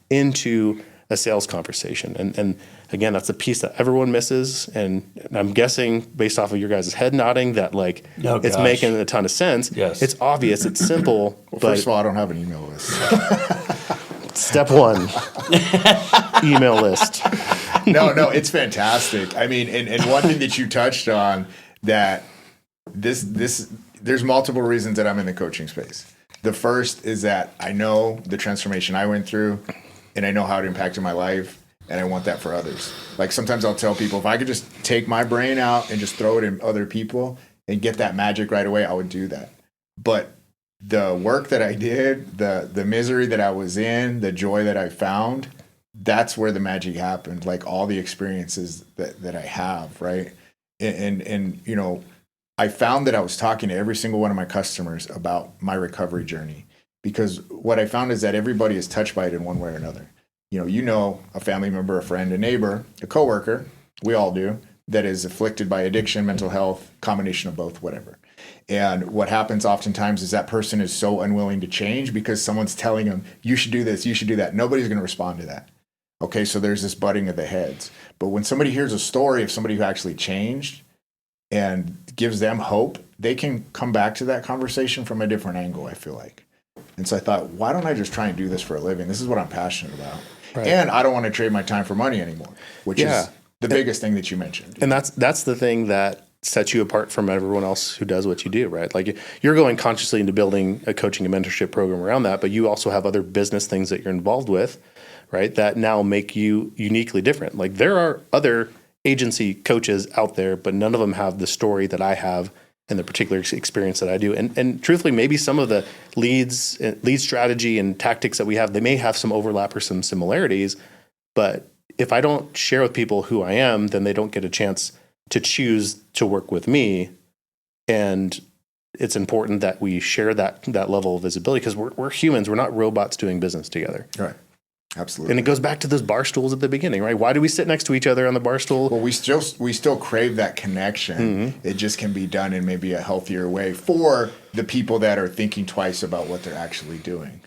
into a sales conversation. And again, that's a piece that everyone misses. And I'm guessing, based off of your guys' head nodding, that like it's making a ton of sense. Yes. It's obvious, it's simple. Well, first of all, I don't have an email list. Step 1, email list. No, it's fantastic. I mean, and one thing that you touched on, that there's multiple reasons that I'm in the coaching space. The first is that I know the transformation I went through, and I know how it impacted my life. and I want that for others. Like sometimes I'll tell people, if I could just take my brain out and just throw it in other people and get that magic right away, I would do that. But the work that I did, the misery that I was in, the joy that I found, that's where the magic happened. Like all the experiences that I have, right? And you know, I found that I was talking to every single one of my customers about my recovery journey, because what I found is that everybody is touched by it in one way or another. You know, a family member, a friend, a neighbor, a coworker, we all do, that is afflicted by addiction, mental health, combination of both, whatever. And what happens oftentimes is that person is so unwilling to change because someone's telling them, you should do this, you should do that. Nobody's going to respond to that. Okay, so there's this butting of the heads. But when somebody hears a story of somebody who actually changed and gives them hope, they can come back to that conversation from a different angle, I feel like. And so I thought, why don't I just try and do this for a living? This is what I'm passionate about. Right. And I don't want to trade my time for money anymore, which is the biggest thing that you mentioned. And that's the thing that sets you apart from everyone else who does what you do, right? Like you're going consciously into building a coaching and mentorship program around that, but you also have other business things that you're involved with, right? That now make you uniquely different. Like there are other agency coaches out there, but none of them have the story that I have and the particular experience that I do. And truthfully, maybe some of the lead strategy and tactics that we have, they may have some overlap or some similarities, but if I don't share with people who I am, then they don't get a chance to choose to work with me. And it's important that we share that level of visibility, because we're humans. We're not robots doing business together. Right. Absolutely. And it goes back to those bar stools at the beginning, right? Why do we sit next to each other on the bar stool? Well, we still crave that connection. Mm-hmm. It just can be done in maybe a healthier way for the people that are thinking twice about what they're actually doing.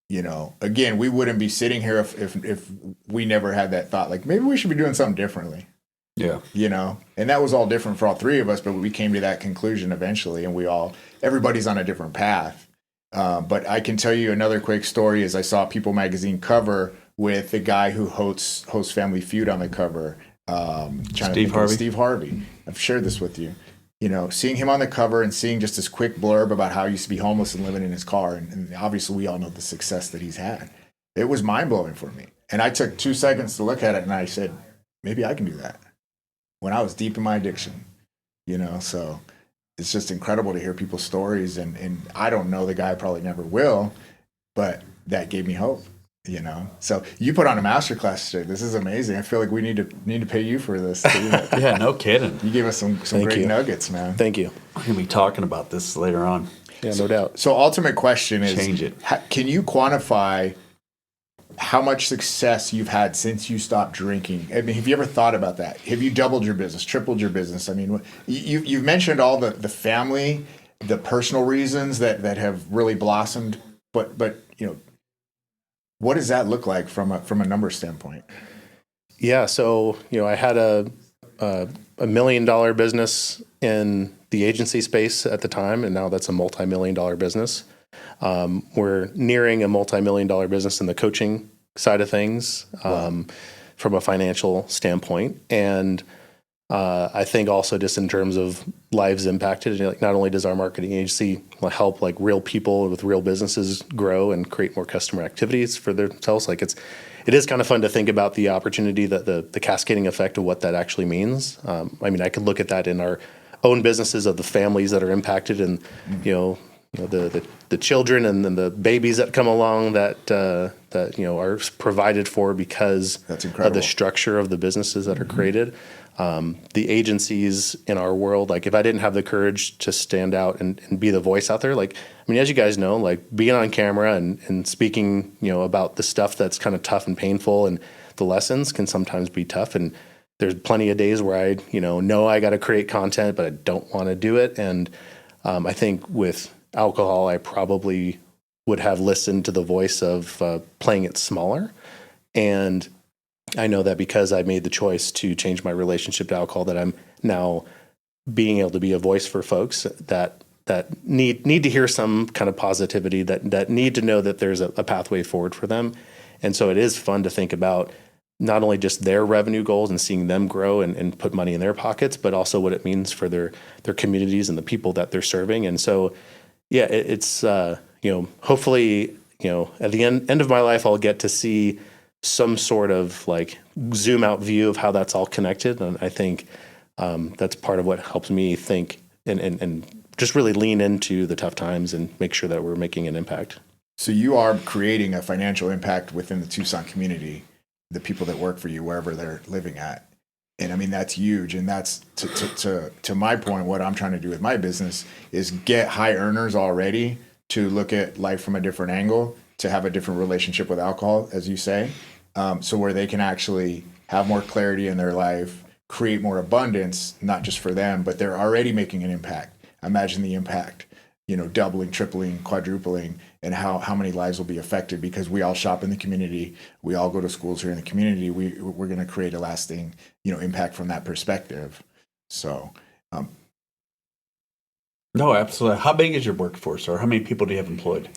You know, again, we wouldn't be sitting here if we never had that thought, like maybe we should be doing something differently. Yeah. You know, and that was all different for all three of us, but we came to that conclusion eventually, and everybody's on a different path. But I can tell you another quick story is I saw People magazine cover with the guy who hosts Family Feud on the cover. Steve Harvey. I've shared this with you. You know, seeing him on the cover and seeing just this quick blurb about how he used to be homeless and living in his car. And obviously we all know the success that he's had. It was mind blowing for me. And I took 2 seconds to look at it and I said, maybe I can do that when I was deep in my addiction, you know? So it's just incredible to hear people's stories. And I don't know the guy, probably never will, but that gave me hope. You know, so you put on a masterclass today. This is amazing. I feel like we need to pay you for this. Yeah, no kidding. You gave us some great nuggets, man. Thank you. We're gonna be talking about this later on. Yeah, no doubt. So ultimate question is, change it. Can you quantify how much success you've had since you stopped drinking? I mean, have you ever thought about that? Have you doubled your business, tripled your business? I mean, you've mentioned all the family, the personal reasons that have really blossomed, but you know. What does that look like from a number standpoint? Yeah, so I had a $1 million business in the agency space at the time, and now that's a multi-million-dollar business. We're nearing a multi-million-dollar business in the coaching side of things from a financial standpoint, and I think also just in terms of lives impacted, like not only does our marketing agency help like real people with real businesses grow and create more customer activities for themselves, like it is kind of fun to think about the opportunity, that the cascading effect of what that actually means. I mean, I could look at that in our own businesses of the families that are impacted, and the children and then the babies that come along that are provided for because of the structure of the businesses that are created. The agencies in our world, like if I didn't have the courage to stand out and be the voice out there, like, I mean, as you guys know, like being on camera and speaking, about the stuff that's kind of tough and painful, and the lessons can sometimes be tough. And there's plenty of days where I know I got to create content, but I don't want to do it. And I think with alcohol, I probably would have listened to the voice of playing it smaller. And I know that because I made the choice to change my relationship to alcohol, that I'm now being able to be a voice for folks that need to hear some kind of positivity, that need to know that there's a pathway forward for them. And so it is fun to think about not only just their revenue goals and seeing them grow and put money in their pockets, but also what it means for their communities and the people that they're serving. And so, yeah, it's hopefully, at the end of my life, I'll get to see some sort of like zoom out view of how that's all connected. And I think that's part of what helps me think and just really lean into the tough times and make sure that we're making an impact. So you are creating a financial impact within the Tucson community, the people that work for you, wherever they're living at. And I mean, that's huge. And that's to my point, what I'm trying to do with my business is get high earners already to look at life from a different angle, to have a different relationship with alcohol, as you say, so where they can actually have more clarity in their life, create more abundance, not just for them, but they're already making an impact. Imagine the impact, doubling, tripling, quadrupling, and how many lives will be affected because we all shop in the community. We all go to schools here in the community. We're going to create a lasting, impact from that perspective. So, No, absolutely. How big is your workforce, or how many people do you have employed?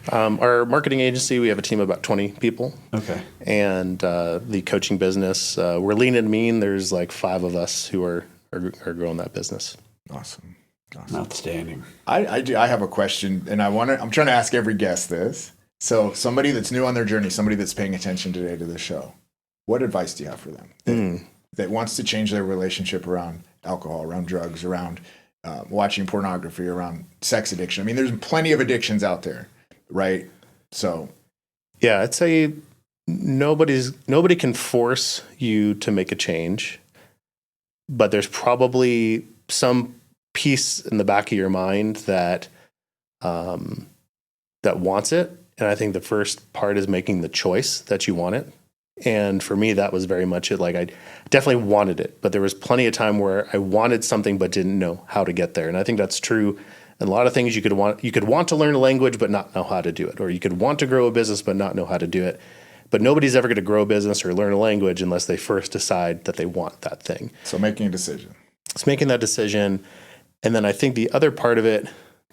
Our marketing agency, we have a team of about 20 people. Okay. And the coaching business, we're lean and mean. There's like 5 of us who are growing that business. Awesome. Outstanding. I have a question, and I'm trying to ask every guest this. So somebody that's new on their journey, somebody that's paying attention today to the show, what advice do you have for them that wants to change their relationship around alcohol, around drugs, around watching pornography, around sex addiction? I mean, there's plenty of addictions out there, right? So, yeah, I'd say nobody can force you to make a change, but there's probably some piece in the back of your mind that wants it. And I think the first part is making the choice that you want it. And for me, that was very much it. Like, I definitely wanted it, but there was plenty of time where I wanted something but didn't know how to get there. And I think that's true in a lot of things. You could want to learn a language but not know how to do it, or you could want to grow a business but not know how to do it. But nobody's ever going to grow a business or learn a language unless they first decide that they want that thing. So making a decision. It's making that decision. And then I think the other part of it,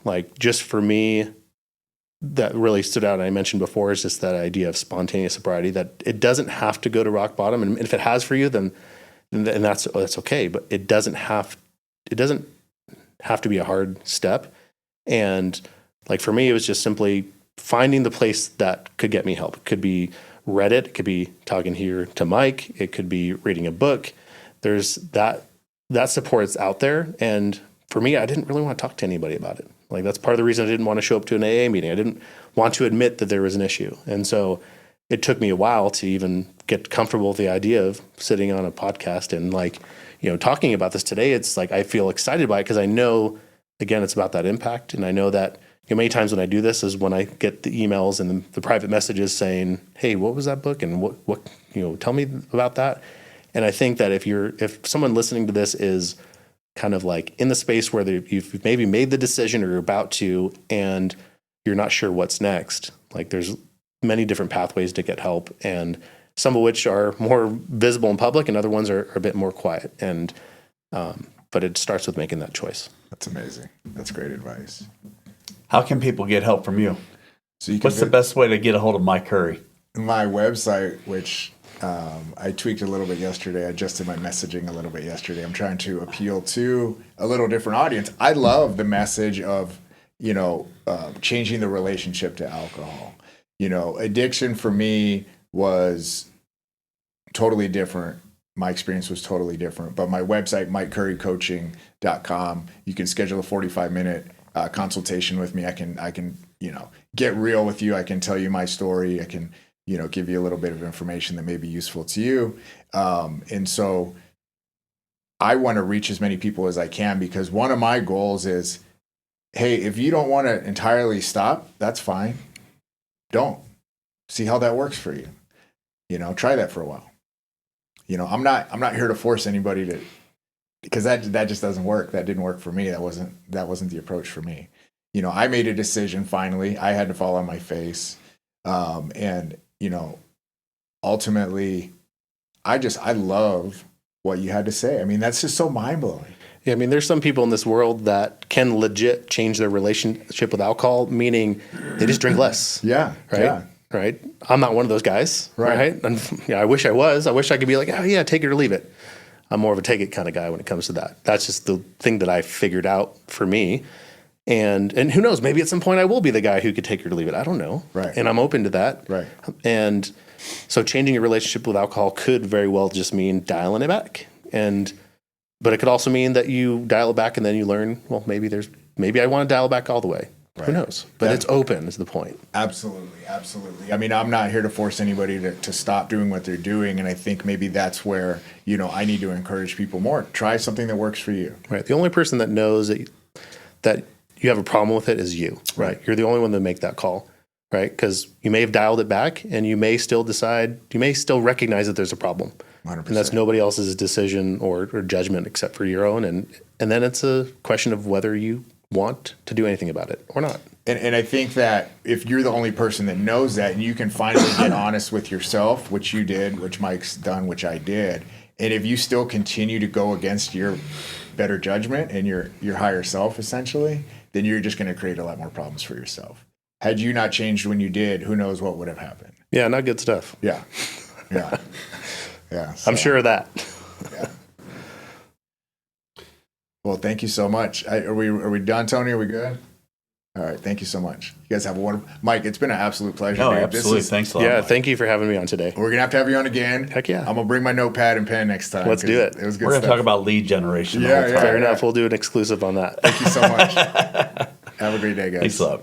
like just for me, that really stood out, and I mentioned before, is just that idea of spontaneous sobriety, that it doesn't have to go to rock bottom. And if it has for you, then that's okay. But it doesn't have to be a hard step. And like for me, it was just simply finding the place that could get me help. It could be Reddit, it could be talking here to Mike, it could be reading a book. There's that support's out there. And for me, I didn't really want to talk to anybody about it. Like, that's part of the reason I didn't want to show up to an AA meeting. I didn't want to admit that there was an issue. And so it took me a while to even get comfortable with the idea of sitting on a podcast and talking about this today. It's like, I feel excited by it because I know, again, it's about that impact. And I know that many times when I do this is when I get the emails and the private messages saying, hey, what was that book? And what tell me about that. And I think that if someone listening to this is kind of like in the space where you've maybe made the decision or you're about to, and you're not sure what's next, like there's many different pathways to get help, and some of which are more visible in public and other ones are a bit more quiet. And, but it starts with making that choice. That's amazing. That's great advice. How can people get help from you? So what's the best way to get a hold of Mike Curry? My website, which I tweaked a little bit yesterday. I adjusted my messaging a little bit yesterday. I'm trying to appeal to a little different audience. I love the message of, changing the relationship to alcohol. Addiction for me was totally different. My experience was totally different. But my website, MikeCurryCoaching.com, you can schedule a 45-minute consultation with me. I can get real with you. I can tell you my story. I can give you a little bit of information that may be useful to you. And so I want to reach as many people as I can, because one of my goals is, hey, if you don't want to entirely stop, that's fine. Don't. See how that works for you. Try that for a while. I'm not here to force anybody to, because that just doesn't work. That didn't work for me. That wasn't the approach for me. I made a decision finally. I had to fall on my face. And ultimately, I love what you had to say. I mean, that's just so mind-blowing. Yeah, I mean, there's some people in this world that can legit change their relationship with alcohol, meaning they just drink less. Yeah. Right? Yeah. Right? I'm not one of those guys. Right? And I wish I was. I wish I could be like, oh, yeah, take it or leave it. I'm more of a take it kind of guy when it comes to that. That's just the thing that I figured out for me. And who knows, maybe at some point I will be the guy who could take it or leave it. I don't know. Right. And I'm open to that. Right. And so changing your relationship with alcohol could very well just mean dialing it back. But it could also mean that you dial it back and then you learn, well, maybe I want to dial it back all the way. Right. Who knows? But it's open is the point. Absolutely. Absolutely. I mean, I'm not here to force anybody to stop doing what they're doing. And I think maybe that's where, I need to encourage people more. Try something that works for you. Right. The only person that knows that you have a problem with it is you. Right. You're the only one that make that call. Right. Because you may have dialed it back and you may still recognize that there's a problem. 100%. And that's nobody else's decision or judgment except for your own. And then it's a question of whether you want to do anything about it or not. And I think that if you're the only person that knows that, and you can finally get honest with yourself, which you did, which Mike's done, which I did, and if you still continue to go against your better judgment and your higher self, essentially, then you're just going to create a lot more problems for yourself. Had you not changed when you did, who knows what would have happened? Yeah, not good stuff. Yeah. So, I'm sure of that. Yeah. Well, thank you so much. Are we done, Tony? Are we good? All right. Thank you so much. You guys have a wonderful... Mike, it's been an absolute pleasure. No, dude. absolutely. Thanks a lot. Yeah, Mike. thank you for having me on today. We're going to have you on again. Heck yeah. I'm going to bring my notepad and pen next time. Let's do it. It was good We're going to stuff. talk about lead generation. Yeah, the whole time. Fair enough. We'll do an exclusive on that. Thank you so much. Have a great day, guys. Thanks a lot.